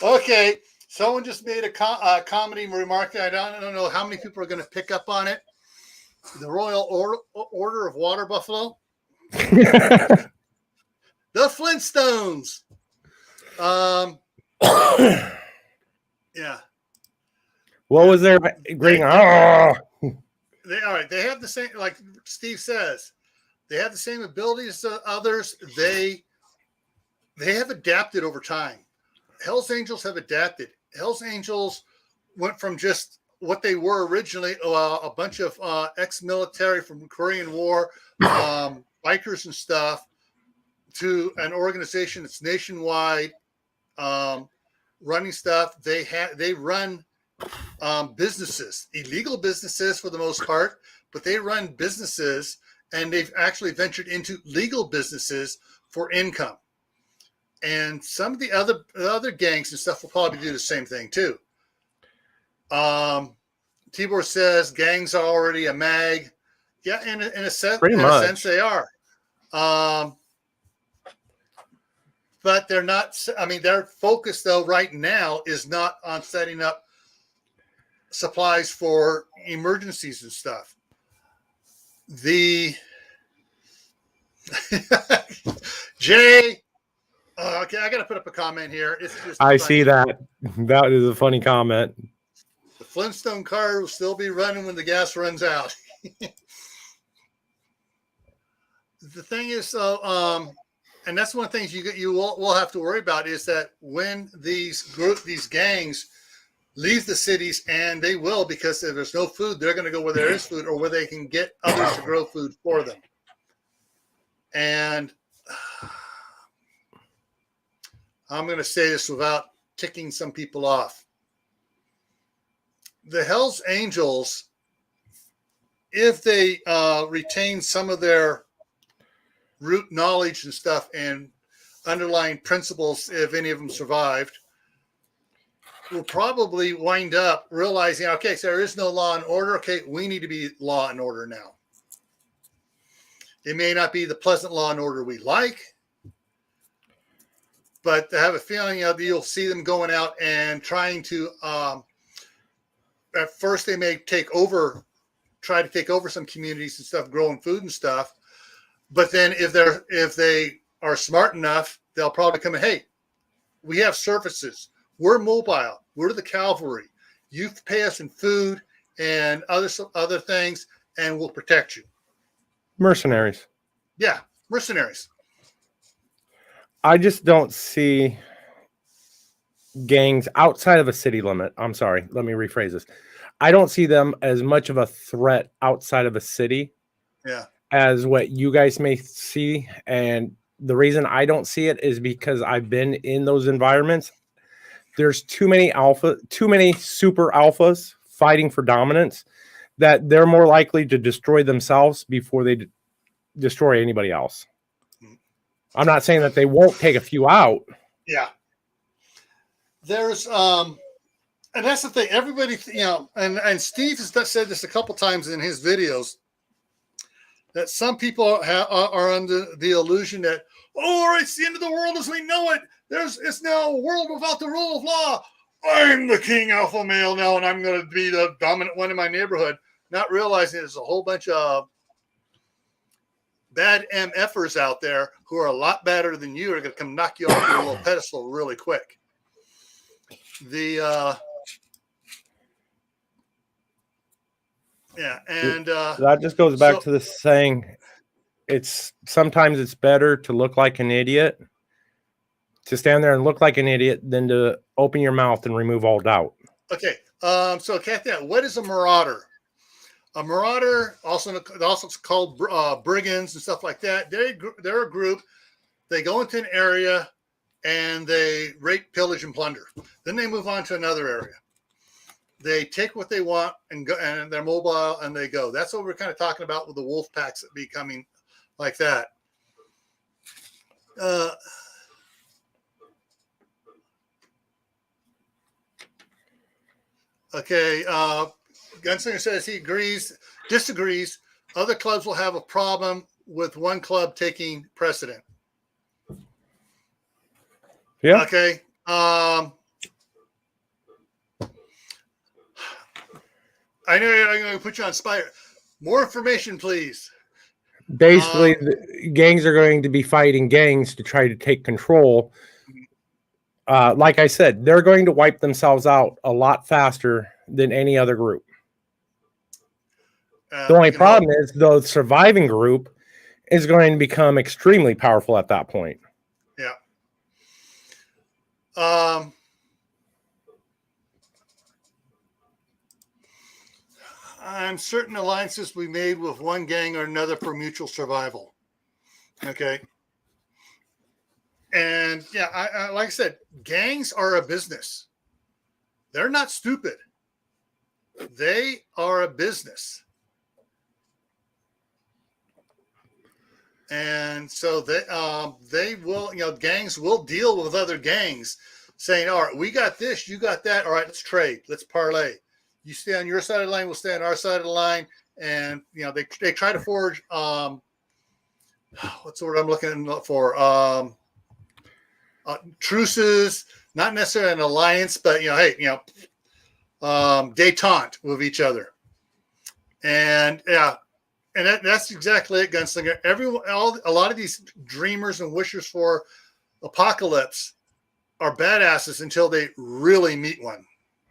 Okay, someone just made a comedy remark. I don't know how many people are going to pick up on it. The Royal Order of Water Buffalo. The Flintstones. Yeah. What was their great? They have the same, like Steve says, they have the same abilities as others. They have adapted over time. Hells Angels have adapted. Hells Angels went from just what they were originally, a bunch of ex-military from the Korean War, bikers and stuff, to an organization that's nationwide, running stuff. They run businesses, illegal businesses for the most part, but they run businesses, and they've actually ventured into legal businesses for income. And some of the other gangs and stuff will probably do the same thing too. Tibor says gangs are already a mag. Yeah, in a sense they are. But they're not. I mean, their focus though right now is not on setting up supplies for emergencies and stuff. Jay. Okay, I got to put up a comment here. It's just I see that. That is a funny comment. The Flintstone car will still be running when the gas runs out. The thing is, and that's one of the things you will have to worry about is that when these gangs leave the cities, and they will, because if there's no food, they're going to go where there is food or where they can get others to grow food for them. And I'm going to say this without ticking some people off. The Hells Angels, if they retain some of their root knowledge and stuff and underlying principles, if any of them survived, will probably wind up realizing, okay, so there is no law and order. Okay, we need to be law and order now. It may not be the pleasant law and order we like, but I have a feeling you'll see them going out and trying to, at first they may try to take over some communities and stuff, growing food and stuff. But then if they are smart enough, they'll probably come in, hey, we have services. We're mobile. We're the cavalry. You pay us in food and other things, and we'll protect you. Mercenaries. Yeah, mercenaries. I just don't see gangs outside of a city limit. I'm sorry. Let me rephrase this. I don't see them as much of a threat outside of a city as what you guys may see. And the reason I don't see it is because I've been in those environments. There's too many super alphas fighting for dominance that they're more likely to destroy themselves before they destroy anybody else. I'm not saying that they won't take a few out. Yeah. There's, and that's the thing. Everybody, and Steve has said this a couple times in his videos, that some people are under the illusion that, it's the end of the world as we know it. It's now a world without the rule of law. I'm the king alpha male now, and I'm going to be the dominant one in my neighborhood. Not realizing there's a whole bunch of bad MFers out there who are a lot better than you, are going to come knock you off your little pedestal really quick. That just goes back to the saying, sometimes it's better to look like an idiot, to stand there and look like an idiot, than to open your mouth and remove all doubt. Okay. So Kathy, what is a marauder? A marauder, also called brigands and stuff like that. They're a group. They go into an area and they rape, pillage, and plunder. Then they move on to another area. They take what they want and go, and they're mobile and they go. That's what we're kind of talking about with the wolf packs becoming like that. Okay. Gunslinger says he disagrees. Other clubs will have a problem with one club taking precedent. Yeah. Okay. I know I'm going to put you on spot. More information, please. Basically, the gangs are going to be fighting gangs to try to take control. Like I said, they're going to wipe themselves out a lot faster than any other group. The only problem is the surviving group is going to become extremely powerful at that point. Yeah. and certain alliances we made with one gang or another for mutual survival. Okay. And yeah, I like I said, gangs are a business. They're not stupid. They are a business. And so they will, gangs will deal with other gangs saying, all right, we got this, you got that. All right, let's trade. Let's parlay. You stay on your side of the line, we'll stay on our side of the line. And, they try to forge, what's the word I'm looking for? Truces, not necessarily an alliance, but, detente with each other. And, yeah. And that's exactly it, Gunslinger. A lot of these dreamers and wishers for apocalypse are badasses until they really meet one.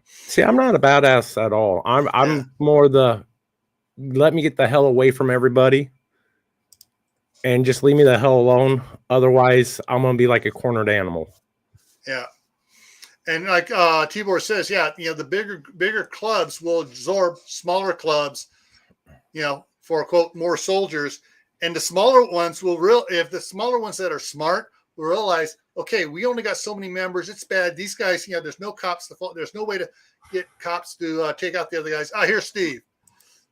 See, I'm not a badass at all. I'm more the let me get the hell away from everybody and just leave me the hell alone. Otherwise, I'm gonna be like a cornered animal. Yeah. And like Tibor says, the bigger clubs will absorb smaller clubs, for quote more soldiers, and the smaller ones if the smaller ones that are smart will realize, okay, we only got so many members, it's bad. These guys, there's no cops there's no way to get cops to take out the other guys. Here's Steve.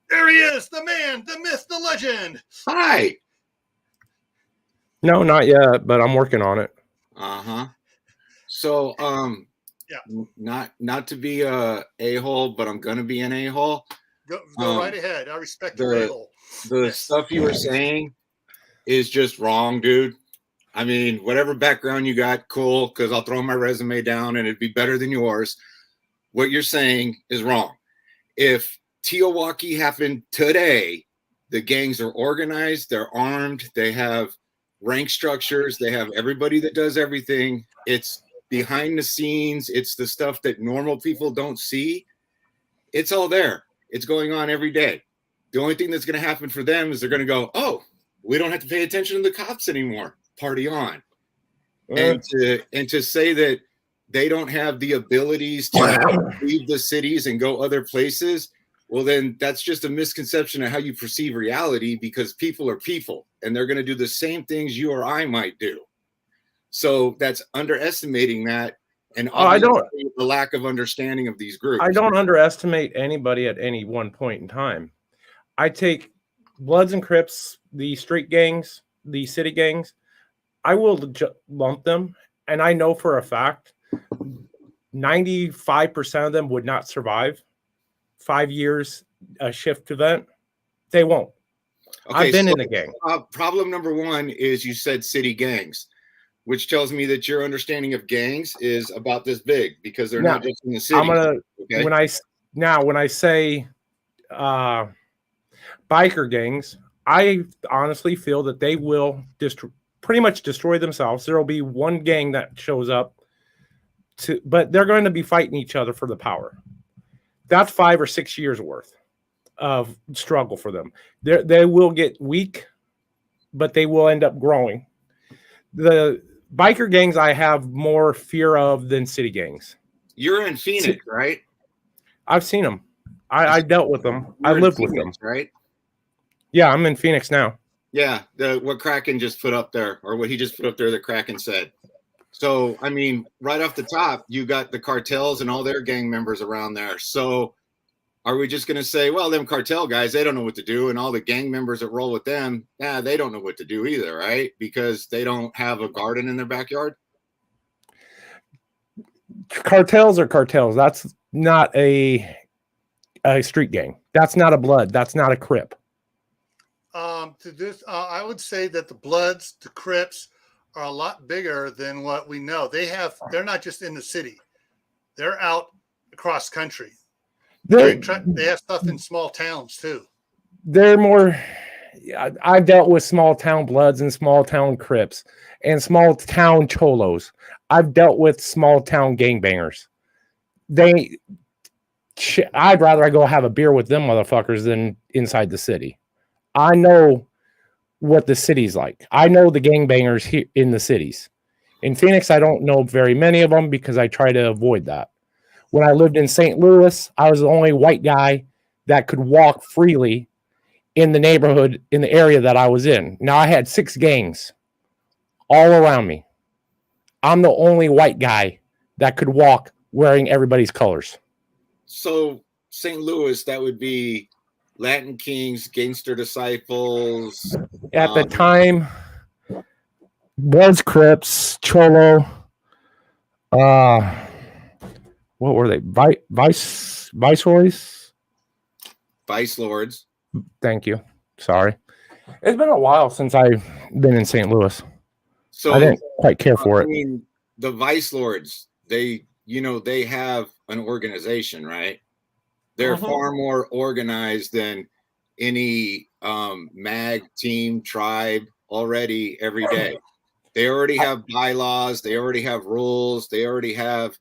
There he is, the man, the myth, the legend. Hi. No, not yet, but I'm working on it. So not to be a hole, but I'm gonna be an a-hole. Go right ahead. I respect your a-hole. The stuff you were saying is just wrong, dude. I mean, whatever background you got, cool, because I'll throw my resume down and it'd be better than yours. What you're saying is wrong. If Teowaki happened today, the gangs are organized, they're armed, they have rank structures, they have everybody that does everything. It's behind the scenes. It's the stuff that normal people don't see. It's all there. It's going on every day. The only thing that's going to happen for them is they're going to go, oh, we don't have to pay attention to the cops anymore. Party on. And to say that they don't have the abilities to leave the cities and go other places, well, then that's just a misconception of how you perceive reality, because people are people and they're going to do the same things you or I might do. So that's underestimating that. And the lack of understanding of these groups. I don't underestimate anybody at any one point in time. I take Bloods and Crips, the street gangs, the city gangs. I will lump them, and I know for a fact 95% of them would not survive 5 years a shift event. They won't. Okay, I've been in the gang. Problem number one is you said city gangs, which tells me that your understanding of gangs is about this big, because they're not just in the city. When I say biker gangs, I honestly feel that they will pretty much destroy themselves. There will be one gang that shows up, but they're going to be fighting each other for the power. That's 5 or 6 years worth of struggle for them. They will get weak, but they will end up growing. The biker gangs I have more fear of than city gangs. You're in Phoenix, right? I've seen them. I dealt with them. I lived with them. Right? Yeah, I'm in Phoenix now. Yeah, what Kraken just put up there, or what he just put up there that Kraken said. So, I mean, right off the top, you got the cartels and all their gang members around there. So are we just going to say, well, them cartel guys, they don't know what to do, and all the gang members that roll with them, they don't know what to do either, right? Because they don't have a garden in their backyard? Cartels are cartels. That's not a street gang. That's not a Blood. That's not a Crip. I would say that the Bloods, the Crips, are a lot bigger than what we know. They're not just in the city. They're out across country. They have stuff in small towns too. They're more. I've dealt with small town Bloods and small town Crips and small town Cholos. I've dealt with small town gangbangers. I'd rather I go have a beer with them motherfuckers than inside the city. I know what the city's like. I know the gangbangers here in the cities. In Phoenix, I don't know very many of them because I try to avoid that. When I lived in St. Louis, I was the only white guy that could walk freely in the neighborhood, in the area that I was in. Now I had 6 gangs all around me. I'm the only white guy that could walk wearing everybody's colors. So St. Louis, that would be Latin Kings, Gangster Disciples. At the time, Bloods, Crips, Cholo, what were they? Viceroys? Vice Lords. Thank you. Sorry. It's been a while since I've been in St. Louis. So I didn't quite care for it. I mean, the Vice Lords, they have an organization, right? They're far more organized than any mag team, tribe already every day. They already have bylaws. They already have rules. They already have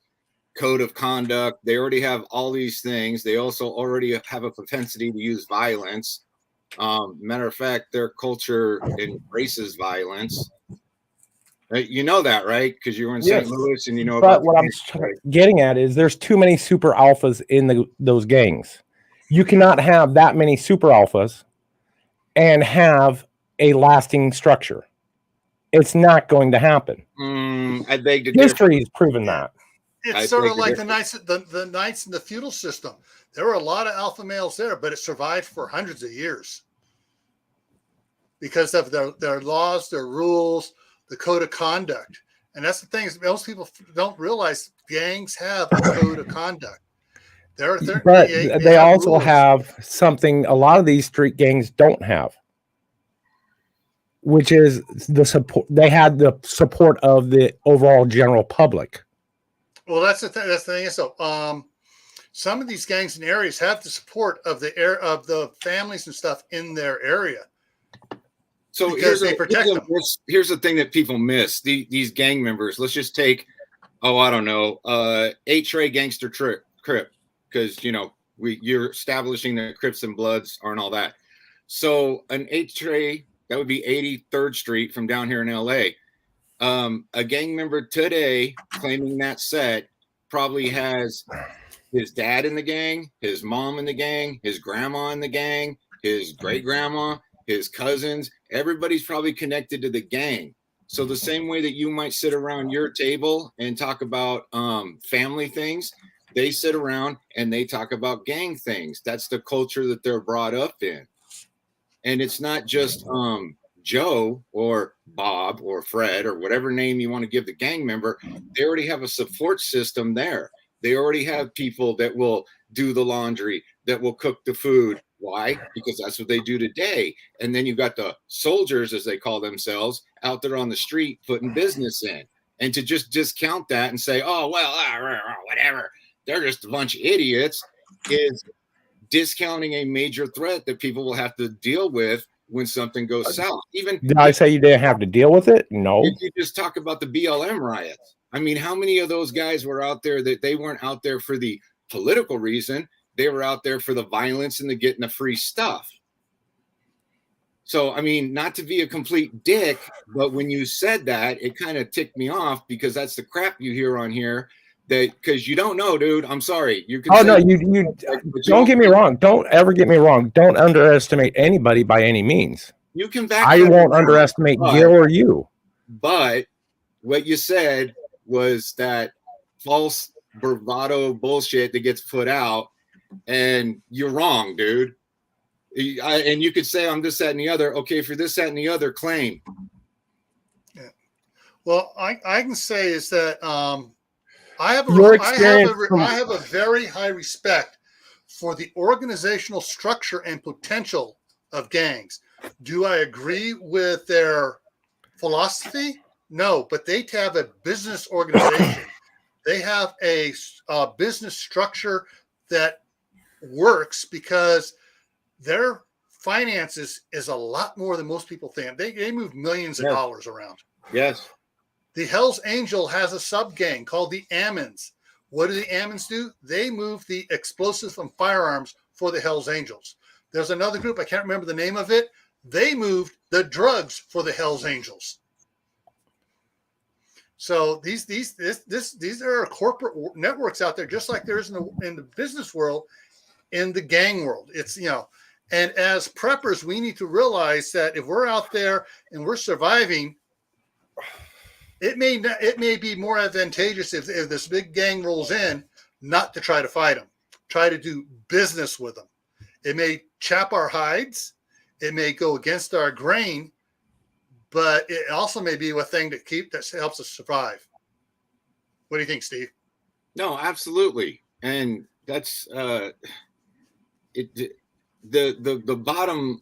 code of conduct. They already have all these things. They also already have a propensity to use violence. Matter of fact, their culture embraces violence. You know that, right? Because you were in St. Louis and you know but about what I'm getting at is there's too many super alphas in those gangs. You cannot have that many super alphas and have a lasting structure. It's not going to happen. I beg to History has proven that. It's sort of like the knights in the feudal system. There were a lot of alpha males there, but it survived for hundreds of years because of their laws, their rules, the code of conduct. And that's the thing is most people don't realize gangs have a code of conduct. But they also rules. Have something a lot of these street gangs don't have, which is the support. They had the support of the overall general public. Well, that's the thing. That's the thing. So, some of these gangs and areas have the support of the families and stuff in their area. So here's the thing that people miss. These gang members. Let's just take, I don't know, 8-tray gangster Crip, because you're establishing that Crips and Bloods aren't all that. So an 8-tray, that would be 83rd Street from down here in LA. A gang member today claiming that set probably has his dad in the gang, his mom in the gang, his grandma in the gang, his great grandma, his cousins. Everybody's probably connected to the gang. So the same way that you might sit around your table and talk about family things, they sit around and they talk about gang things. That's the culture that they're brought up in. And it's not just Joe or Bob or Fred or whatever name you want to give the gang member. They already have a support system there. They already have people that will do the laundry, that will cook the food. Why? Because that's what they do today. And then you've got the soldiers, as they call themselves, out there on the street putting business in. And to just discount that and say, oh, well, whatever, they're just a bunch of idiots, is discounting a major threat that people will have to deal with when something goes south. Even did I say you didn't have to deal with it? No. You just talk about the BLM riots. I mean, how many of those guys were out there that they weren't out there for the political reason? They were out there for the violence and the getting the free stuff. So, I mean, not to be a complete dick, but when you said that, it kind of ticked me off because that's the crap you hear on here. That because you don't know, dude. I'm sorry. You can. Oh no, you don't get me wrong. Don't ever get me wrong. Don't underestimate anybody by any means. You can back. I won't underestimate Gil or you. But what you said was that false bravado bullshit that gets put out, and you're wrong, dude. And you could say I'm this, that, and the other. Okay, for this, that, and the other, claim. Yeah. Well, I can say is that I have a very high respect for the organizational structure and potential of gangs. Do I agree with their philosophy? No, but they have a business organization. They have a business structure that works because their finances is a lot more than most people think. They move millions of dollars around. Yes. The Hells Angel has a sub-gang called the Ammons. What do the Ammons do? They move the explosives and firearms for the Hells Angels. There's another group, I can't remember the name of it. They moved the drugs for the Hells Angels. So these are corporate networks out there, just like there is in the business world. in the gang world. It's, and as preppers, we need to realize that if we're out there and we're surviving, it may be more advantageous if this big gang rolls in, not to try to fight them, try to do business with them. It may chap our hides, it may go against our grain, but it also may be a thing that helps us survive. What do you think, Steve? No, absolutely, and that's it. The bottom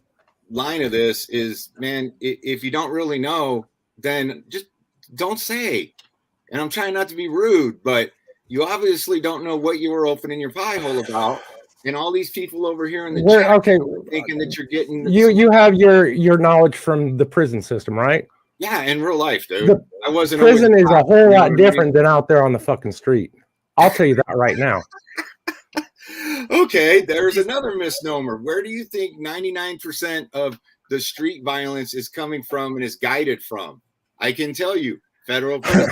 line of this is, man, if you don't really know, then just don't say. And I'm trying not to be rude, but you obviously don't know what you were opening your pie hole about. And all these people over here in the chat okay, thinking that you're getting you have your knowledge from the prison system, right? Yeah, in real life, dude. I wasn't. Prison is a whole lot different than out there on the fucking street. I'll tell you that right now. Okay, there's another misnomer. Where do you think 99% of the street violence is coming from and is guided from? I can tell you, federal prison.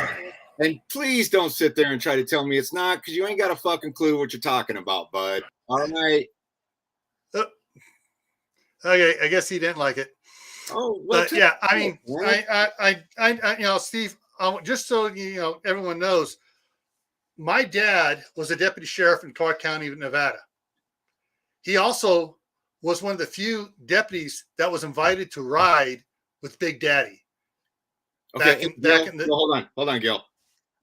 And please don't sit there and try to tell me it's not, because you ain't got a fucking clue what you're talking about, bud. All right. Okay, I guess he didn't like it. Oh, well, but yeah, I mean, I Steve, just so everyone knows, my dad was a deputy sheriff in Clark County, Nevada. He also was one of the few deputies that was invited to ride with Big Daddy. Okay, hold on, Gil.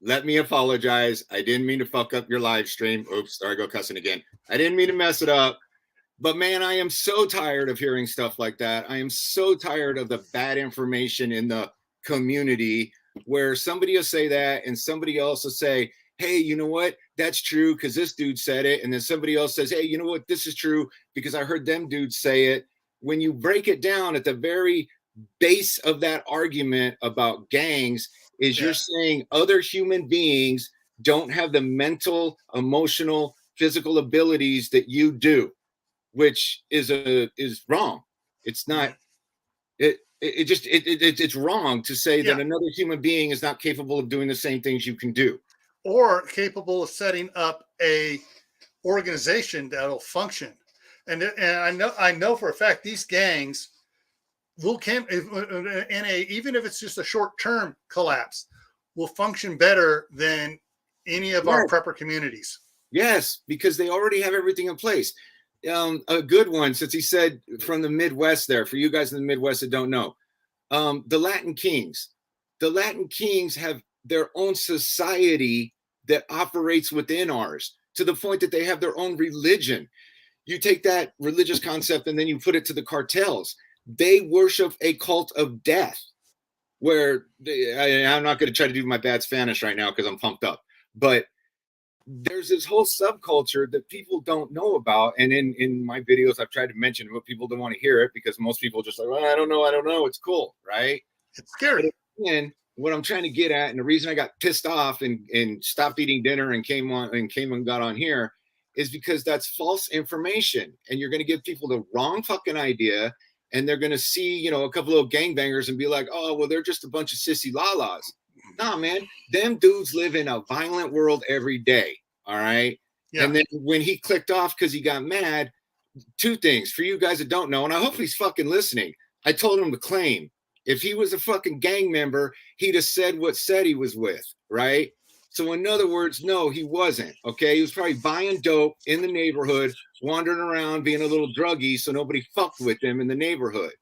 Let me apologize. I didn't mean to fuck up your live stream. Oops, there I go cussing again. I didn't mean to mess it up. But man, I am so tired of hearing stuff like that. I am so tired of the bad information in the community where somebody will say that and somebody else will say, hey, you know what? That's true because this dude said it. And then somebody else says, hey, you know what? This is true because I heard them dudes say it. When you break it down at the very base of that argument about gangs is you're saying other human beings don't have the mental, emotional, physical abilities that you do, which is wrong. It's not. It's wrong to say that another human being is not capable of doing the same things you can do, or capable of setting up a organization that'll function. And I know for a fact these gangs even if it's just a short-term collapse, will function better than any of our prepper communities. Yes, because they already have everything in place. A good one, since he said from the Midwest there, for you guys in the Midwest that don't know, the Latin Kings. The Latin Kings have their own society that operates within ours to the point that they have their own religion. You take that religious concept and then you put it to the cartels. They worship a cult of death where I'm not going to try to do my bad Spanish right now because I'm pumped up, but there's this whole subculture that people don't know about. And in my videos, I've tried to mention it, but people don't want to hear it because most people just like, well, I don't know. It's cool, right? It's scary. And what I'm trying to get at, and the reason I got pissed off and stopped eating dinner and came and got on here is because that's false information. And you're going to give people the wrong fucking idea. And they're going to see, a couple of gangbangers and be like, oh, well, they're just a bunch of sissy lalas. Nah, man, them dudes live in a violent world every day. All right. Yeah. And then when he clicked off because he got mad, two things for you guys that don't know. And I hope he's fucking listening. I told him to claim. If he was a fucking gang member, he'd have said what set he was with. Right. So in other words, no, he wasn't. Okay. He was probably buying dope in the neighborhood, wandering around, being a little druggy. So nobody fucked with him in the neighborhood.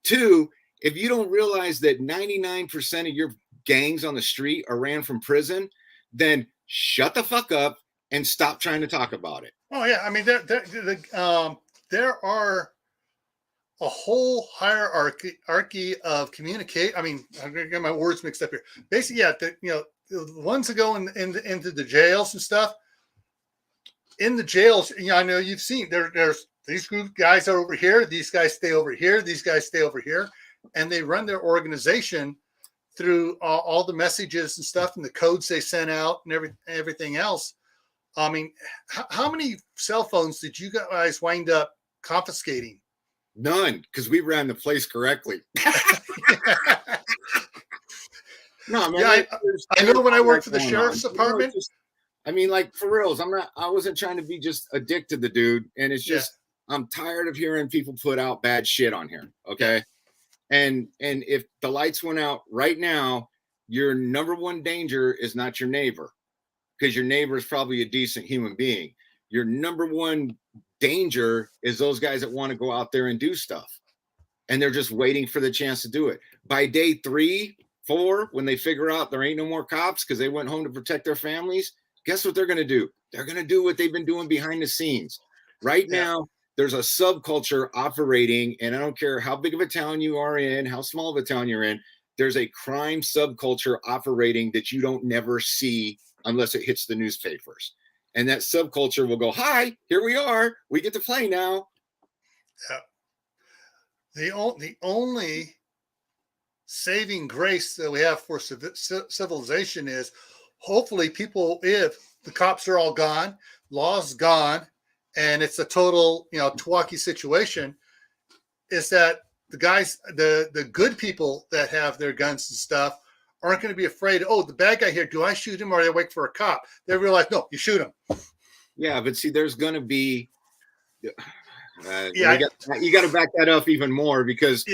Two, if you don't realize that 99% of your gangs on the street are ran from prison, then shut the fuck up and stop trying to talk about it. Oh yeah. I mean, there are a whole hierarchy of communicate. I mean, I'm going to get my words mixed up here. Basically, the ones that go into the jails and stuff. In the jails, I know you've seen there's these group guys are over here. These guys stay over here. These guys stay over here, and they run their organization through all the messages and stuff and the codes they sent out and everything else. I mean, how many cell phones did you guys wind up confiscating? None, because we ran the place correctly. No, man. Yeah, I know when I worked for the sheriff's department, I mean, like for reals, I wasn't trying to be just a dick to the dude. And it's just, I'm tired of hearing people put out bad shit on here. Okay. And if the lights went out right now, your number one danger is not your neighbor, because your neighbor is probably a decent human being. Your number one danger is those guys that want to go out there and do stuff. And they're just waiting for the chance to do it. By day 3, 4, when they figure out there ain't no more cops because they went home to protect their families, guess what they're going to do? They're going to do what they've been doing behind the scenes. Right now, there's a subculture operating, and I don't care how big of a town you are in, how small of a town you're in, there's a crime subculture operating that you don't never see unless it hits the newspapers. And that subculture will go, hi, here we are. We get to play now. Yeah. The only saving grace that we have for civilization is hopefully people, if the cops are all gone, law's gone, and it's a total, Twaki situation, is that the guys, the good people that have their guns and stuff aren't going to be afraid. Oh, the bad guy here, do I shoot him or do I wait for a cop? They realize, no, you shoot him. Yeah, but see, there's going to be, you Yeah, got to back that up even more, because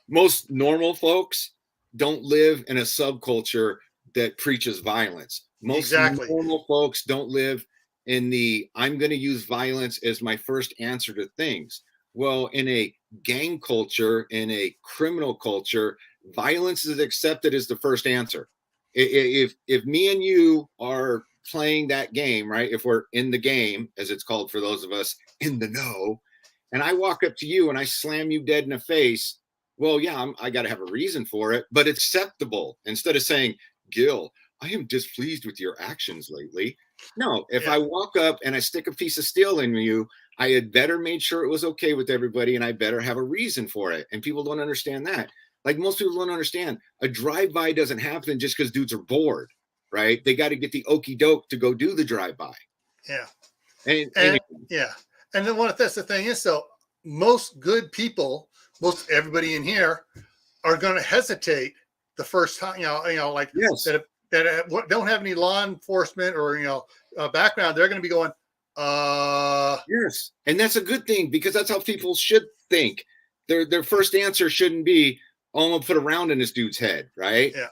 most normal folks don't live in a subculture that preaches violence. Most normal folks don't live in the, I'm going to use violence as my first answer to things. Well, in a gang culture, in a criminal culture, violence is accepted as the first answer. If me and you are playing that game, right? If we're in the game, as it's called for those of us in the know, and I walk up to you and I slam you dead in the face, well, yeah, I got to have a reason for it, but it's acceptable. Instead of saying, Gil, I am displeased with your actions lately. No, if I walk up and I stick a piece of steel in you, I had better made sure it was okay with everybody, and I better have a reason for it. And people don't understand that. Like most people don't understand, a drive-by doesn't happen just because dudes are bored, right? They got to get the okey doke to go do the drive-by. Yeah. And yeah. And then that's the thing is, so most good people, most everybody in here are going to hesitate the first time, like that don't have any law enforcement or, background. They're going to be going, yes. And that's a good thing, because that's how people should think. Their first answer shouldn't be, oh, I'm going to put a round in this dude's head, right? Yeah.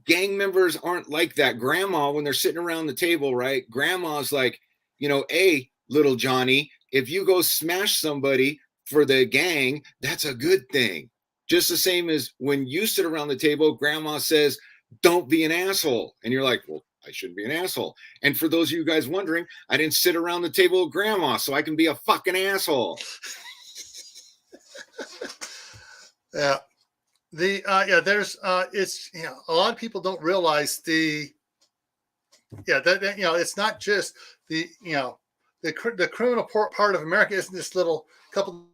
Gang members aren't like that. Grandma, when they're sitting around the table, right? Grandma's like, hey, little Johnny, if you go smash somebody for the gang, that's a good thing. Just the same as when you sit around the table, grandma says, don't be an asshole. And you're like, well, I shouldn't be an asshole. And for those of you guys wondering, I didn't sit around the table with grandma so I can be a fucking asshole. Yeah. There's it's a lot of people don't realize it's not just the criminal part of America isn't this little couple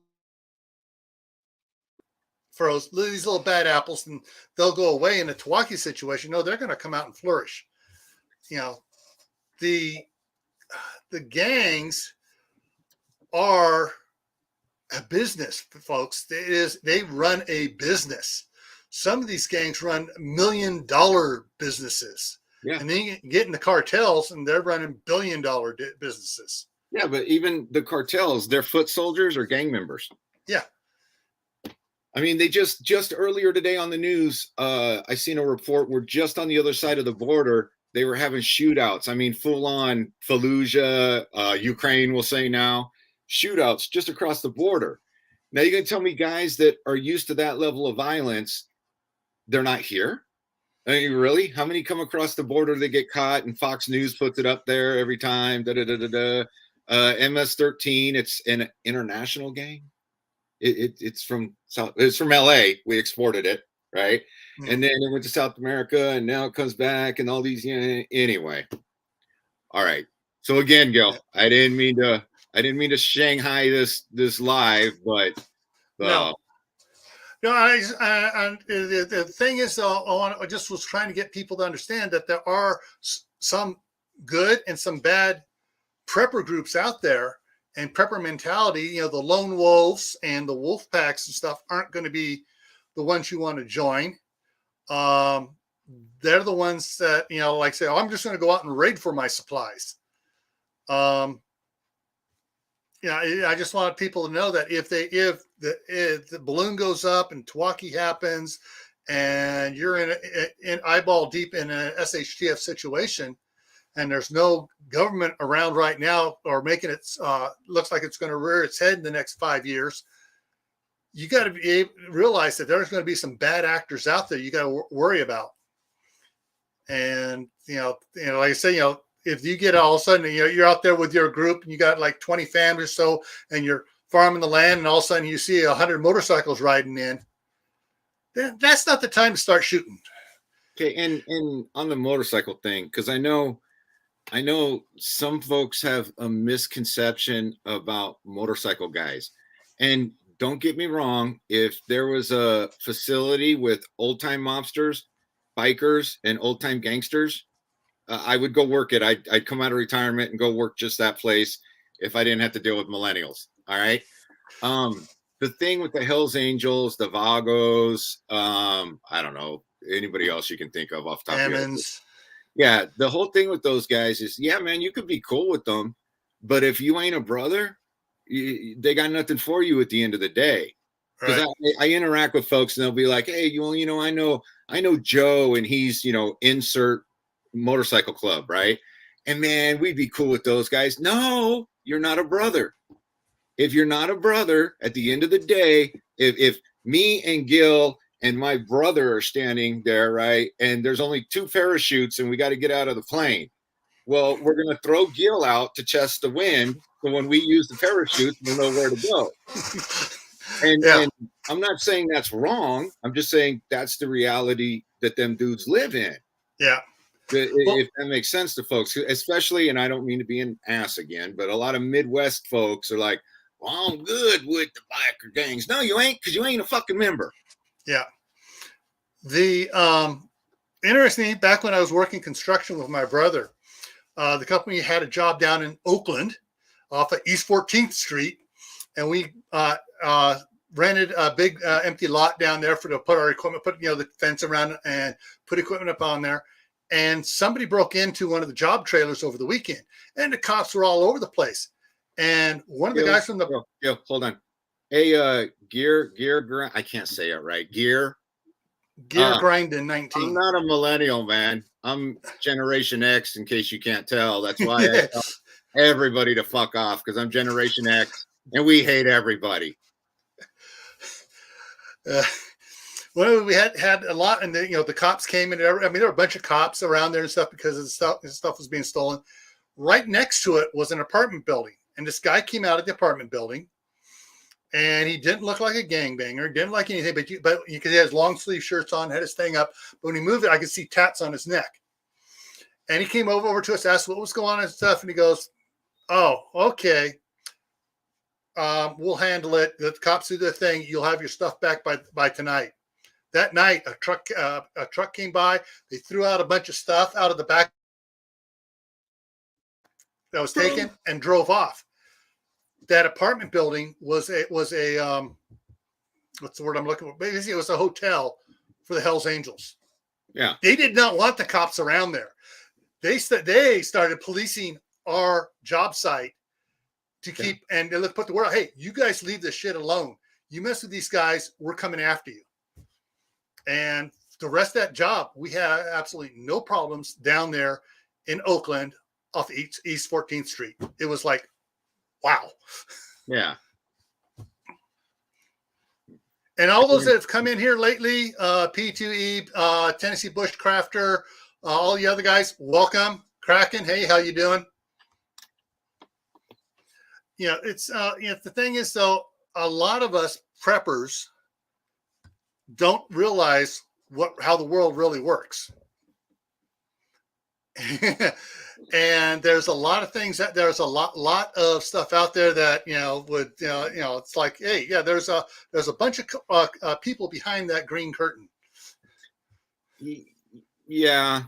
froze, these little bad apples, and they'll go away in a Twaki situation. No, they're going to come out and flourish. The gangs are a business, folks. They run a business. Some of these gangs run $1 million businesses. Yeah. And then you get in the cartels and they're running $1 billion businesses. Yeah, but even the cartels, they're foot soldiers or gang members. Yeah. I mean, they just earlier today on the news, I seen a report where just on the other side of the border, they were having shootouts. I mean, full on Fallujah, Ukraine, we'll say now, shootouts just across the border. Now you're going to tell me guys that are used to that level of violence, they're not here? I mean, really? How many come across the border that get caught and Fox News puts it up there every time? MS-13, it's an international gang. It's from LA. We exported it, right? Mm-hmm. And then it went to South America, and now it comes back, and all these. Anyway, all right. So again, Gil, I didn't mean to Shanghai this live, but no. The thing is, I just was trying to get people to understand that there are some good and some bad prepper groups out there. And prepper mentality, the lone wolves and the wolf packs and stuff aren't going to be the ones you want to join. they're the ones that, like say, oh, I'm just going to go out and raid for my supplies. I just want people to know that if the balloon goes up and Twaki happens and you're in eyeball deep in an SHTF situation and there's no government around right now or making it looks like it's going to rear its head in the next 5 years, you got to realize that there's going to be some bad actors out there you got to worry about. And, like I say, if you get all of a sudden, you're out there with your group and you got like 20 families or so, and you're farming the land, and all of a sudden you see 100 motorcycles riding in, then that's not the time to start shooting. Okay, and on the motorcycle thing, because I know some folks have a misconception about motorcycle guys, and don't get me wrong, if there was a facility with old time mobsters, bikers, and old time gangsters, I would go work it. I'd come out of retirement and go work just that place if I didn't have to deal with millennials. All right. The thing with the Hells Angels, the Vagos, I don't know, anybody else you can think of off the top of your head. Yeah. The whole thing with those guys is, yeah, man, you could be cool with them, but if you ain't a brother, they got nothing for you at the end of the day. Because right. I interact with folks and they'll be like, hey, I know Joe and he's, insert motorcycle club, right? And man, we'd be cool with those guys. No, you're not a brother. If you're not a brother, at the end of the day, if me and Gil and my brother are standing there, right, and there's only 2 parachutes and we got to get out of the plane, well, we're going to throw Gil out to chest the wind, so when we use the parachutes, we'll know where to go. And I'm not saying that's wrong. I'm just saying that's the reality that them dudes live in. Yeah. If that makes sense to folks, especially, and I don't mean to be an ass again, but a lot of Midwest folks are like, well, I'm good with the biker gangs. No, you ain't, because you ain't a fucking member. Yeah. The interesting, back when I was working construction with my brother, the company had a job down in Oakland off of East 14th Street, and we rented a big empty lot down there to put our equipment, put the fence around it and put equipment up on there. And somebody broke into one of the job trailers over the weekend, and the cops were all over the place. And one of the guys from the hold on, hey, gear, I can't say it right. Gear grinding 19. I'm not a millennial, man. I'm Generation X. In case you can't tell, that's why I tell everybody to fuck off, because I'm Generation X, and we hate everybody. Well, we had a lot, and the cops came in. I mean, there were a bunch of cops around there and stuff because of the stuff was being stolen. Right next to it was an apartment building, and this guy came out of the apartment building, and he didn't look like a gangbanger, didn't like anything, but he had long sleeve shirts on, had his thing up. But when he moved it, I could see tats on his neck. And he came over to us, asked what was going on and stuff, and he goes, "Oh, okay. We'll handle it. The cops do their thing. You'll have your stuff back by tonight." That night, a truck came by. They threw out a bunch of stuff out of the back that was taken and drove off. That apartment building was a what's the word I'm looking for? Basically, it was a hotel for the Hells Angels. Yeah, they did not want the cops around there. They started policing our job site to keep and they put the word out. Hey, you guys leave this shit alone. You mess with these guys, we're coming after you. And the rest of that job, we had absolutely no problems down there in Oakland off East 14th Street. It was like, wow. Yeah. And all those that have come in here lately, P2E, Tennessee Bushcrafter, all the other guys, welcome. Kraken, hey, how you doing? It's the thing is, though, a lot of us preppers don't realize how the world really works. And there's a lot of things there's a lot of stuff out there that it's like, hey, yeah, there's a bunch of people behind that green curtain. Yeah.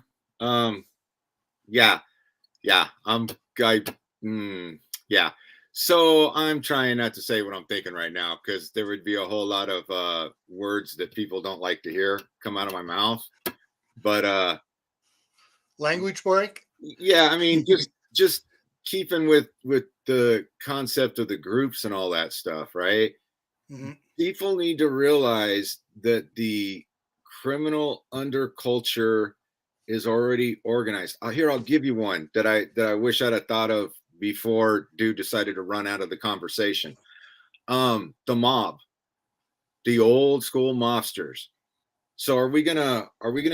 So I'm trying not to say what I'm thinking right now, because there would be a whole lot of words that people don't like to hear come out of my mouth. But Language break. yeah, I mean, just keeping with the concept of the groups and all that stuff, right? Mm-hmm. People need to realize that the criminal underculture is already organized. I'll give you one that I wish I'd have thought of before dude decided to run out of the conversation. The mob, the old school mobsters. So are we gonna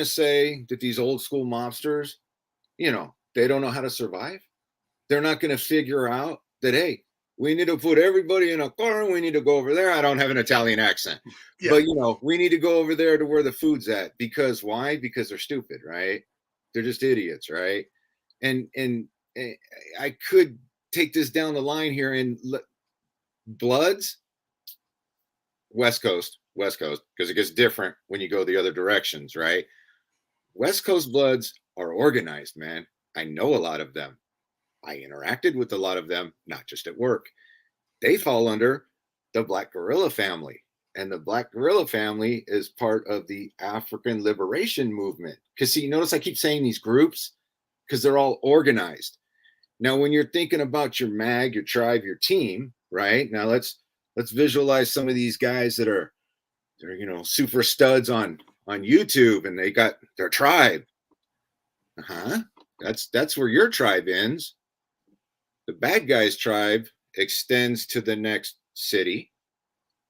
say that these old school mobsters, they don't know how to survive? They're not gonna figure out that, hey, we need to put everybody in a car and we need to go over there. I don't have an Italian accent, but we need to go over there to where the food's at. Because why? Because they're stupid, right? They're just idiots, right? And I could take this down the line here and Bloods, West Coast, because it gets different when you go the other directions, right? West Coast Bloods are organized, man. I know a lot of them. I interacted with a lot of them, not just at work. They fall under the Black Guerrilla family. And the Black Guerrilla family is part of the African liberation movement. Because see, notice I keep saying these groups because they're all organized. Now, when you're thinking about your mag, your tribe, your team, right? Now let's visualize some of these guys that are super studs on YouTube and they got their tribe. That's where your tribe ends. The bad guy's tribe extends to the next city,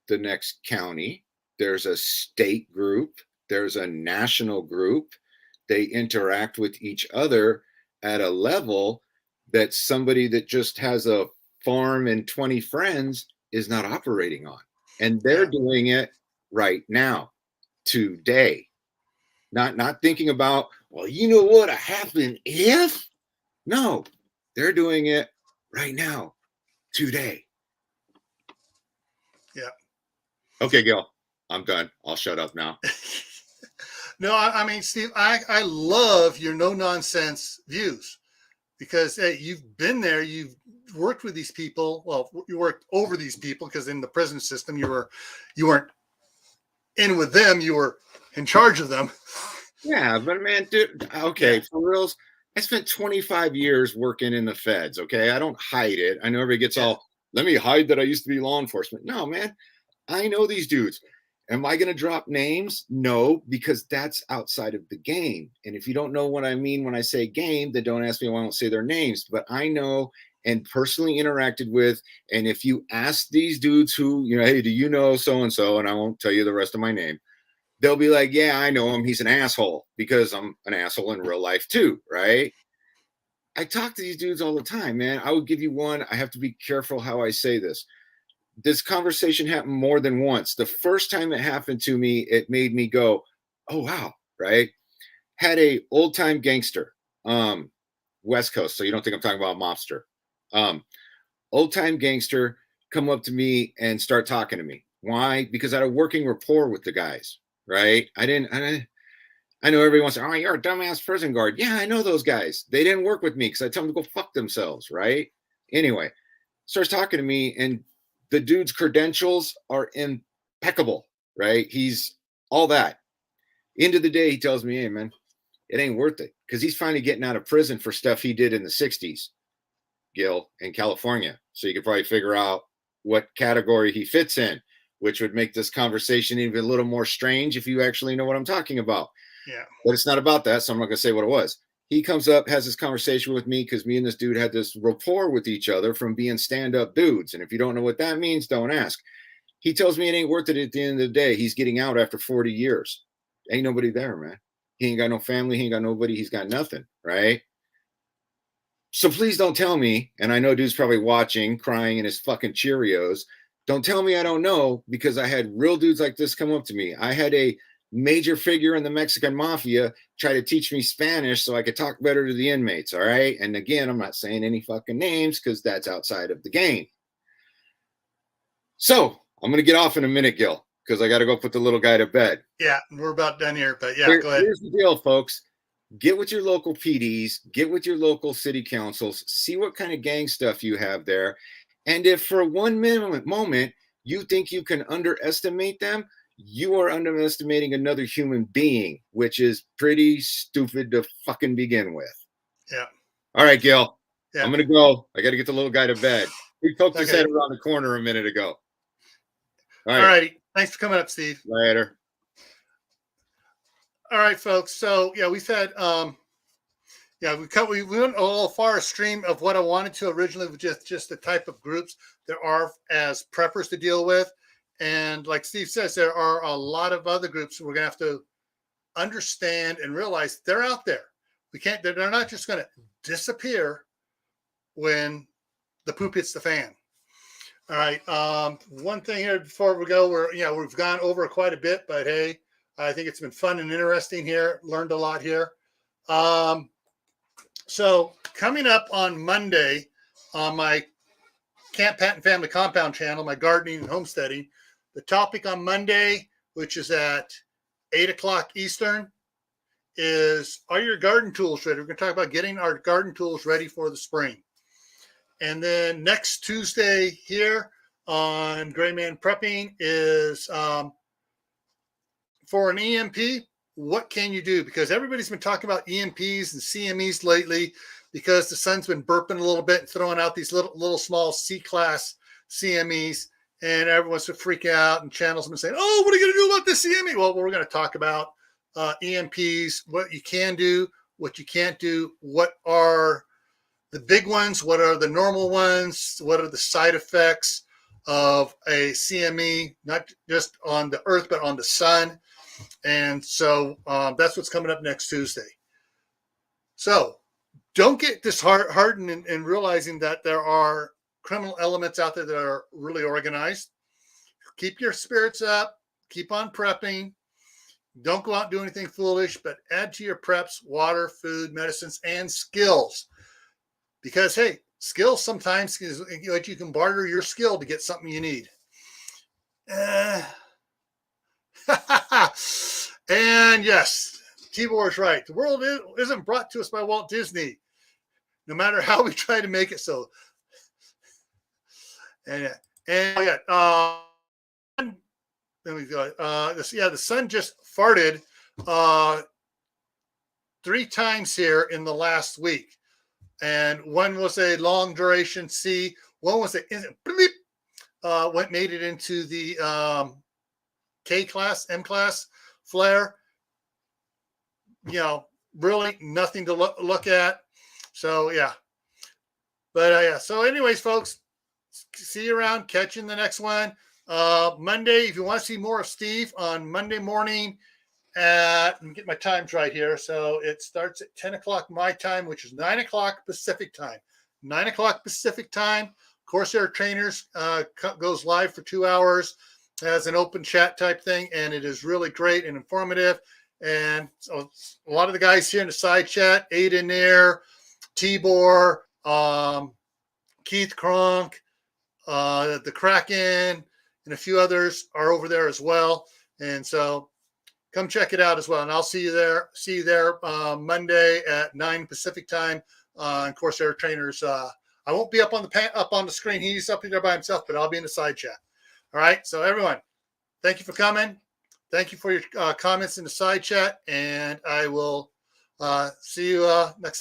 the next county. There's a state group. There's a national group. They interact with each other at a level that somebody that just has a farm and 20 friends is not operating on. And they're doing it right now, today. Not thinking about, well, you know what happened if? No, they're doing it right now, today. Yeah. Okay, Gil, I'm done. I'll shut up now. No, I mean, Steve, I love your no nonsense views because hey, you've been there, you've worked with these people. Well, you worked over these people because in the prison system, you weren't in with them, you were in charge of them. Yeah, but man, dude, okay, for reals, I spent 25 years working in the feds, okay? I don't hide it. I know everybody gets all, let me hide that I used to be law enforcement. No, man, I know these dudes. Am I going to drop names? No, because that's outside of the game. And if you don't know what I mean when I say game, then don't ask me why I won't say their names. But I know and personally interacted with. And if you ask these dudes who, hey, do you know so-and-so? And I won't tell you the rest of my name. They'll be like, yeah, I know him. He's an asshole because I'm an asshole in real life too, right? I talk to these dudes all the time, man. I would give you one. I have to be careful how I say this. This conversation happened more than once. The first time it happened to me, it made me go, oh, wow, right? Had a old-time gangster, West Coast, so you don't think I'm talking about a mobster. Old-time gangster come up to me and start talking to me. Why? Because I had a working rapport with the guys, right? I know everybody wants to, oh, you're a dumbass prison guard. Yeah, I know those guys. They didn't work with me because I tell them to go fuck themselves, right? Anyway, starts talking to me and the dude's credentials are impeccable, right? He's all that. End of the day, he tells me, hey, man, it ain't worth it because he's finally getting out of prison for stuff he did in the 60s, Gil, in California. So you could probably figure out what category he fits in, which would make this conversation even a little more strange if you actually know what I'm talking about. Yeah. But it's not about that, so I'm not going to say what it was. He comes up, has this conversation with me because me and this dude had this rapport with each other from being stand-up dudes. And if you don't know what that means, don't ask. He tells me it ain't worth it at the end of the day. He's getting out after 40 years. Ain't nobody there, man. He ain't got no family. He ain't got nobody. He's got nothing, right? So please don't tell me, and I know dude's probably watching, crying in his fucking Cheerios. Don't tell me I don't know because I had real dudes like this come up to me. I had a major figure in the Mexican mafia try to teach me Spanish so I could talk better to the inmates, all right? And again, I'm not saying any fucking names because that's outside of the game. So I'm going to get off in a minute, Gil, because I got to go put the little guy to bed. Yeah, we're about done here, but yeah, go ahead. Here's the deal, folks. Get with your local PDs, get with your local city councils, see what kind of gang stuff you have there. And if for one moment you think you can underestimate them, you are underestimating another human being, which is pretty stupid to fucking begin with. Yeah. All right, Gil. Yeah. I'm going to go. I got to get the little guy to bed. He poked his Okay. head around the corner a minute ago. All righty. Thanks for coming up, Steve. Later. All right, folks. So yeah, we've had we went a little far stream of what I wanted to originally, with just the type of groups there are as preppers to deal with. And like Steve says, there are a lot of other groups we're gonna have to understand and realize they're out there. They're not just gonna disappear when the poop hits the fan. All right. One thing here before we go, we've gone over quite a bit, but hey, I think it's been fun and interesting here. Learned a lot here. So coming up on Monday on my Camp Patton Family Compound channel, my gardening and homesteading, the topic on Monday, which is at 8 o'clock Eastern, is are your garden tools ready? We're going to talk about getting our garden tools ready for the spring. And then next Tuesday here on GrayManPrepping is for an EMP, what can you do? Because everybody's been talking about EMPs and CMEs lately because the sun's been burping a little bit and throwing out these little small C-class CMEs, and everyone's freaking out, and channels have been saying, oh, what are you going to do about this CME? Well, we're going to talk about EMPs, what you can do, what you can't do, what are the big ones, what are the normal ones, what are the side effects of a CME, not just on the earth, but on the sun. And so that's what's coming up next Tuesday. So don't get disheartened in realizing that there are criminal elements out there that are really organized. Keep your spirits up. Keep on prepping. Don't go out and do anything foolish, but add to your preps water, food, medicines, and skills. Because, hey, skills sometimes is like you can barter your skill to get something you need. And yes, Tibor is right. The world isn't brought to us by Walt Disney, no matter how we try to make it so. And there we go. The sun just farted 3 times here in the last week. And one was a long duration C. One was made it into the K class, M class flare. Really nothing to look at. So yeah. But yeah. So anyways, folks, see you around. Catch you in the next one. Monday, if you want to see more of Steve on Monday morning let me get my times right here. So it starts at 10 o'clock my time, which is 9 o'clock Pacific time. 9 o'clock Pacific time. Corsair Trainers goes live for 2 hours as an open chat type thing, and it is really great and informative. And so a lot of the guys here in the side chat, Aiden there, Tibor, Keith Kronk, the Kraken, and a few others are over there as well. And so come check it out as well. And I'll see you there. See you there Monday at 9 Pacific time on Corsair Trainers. I won't be up on the screen. He's up there by himself, but I'll be in the side chat. All right. So everyone, thank you for coming. Thank you for your comments in the side chat, and I will see you next time.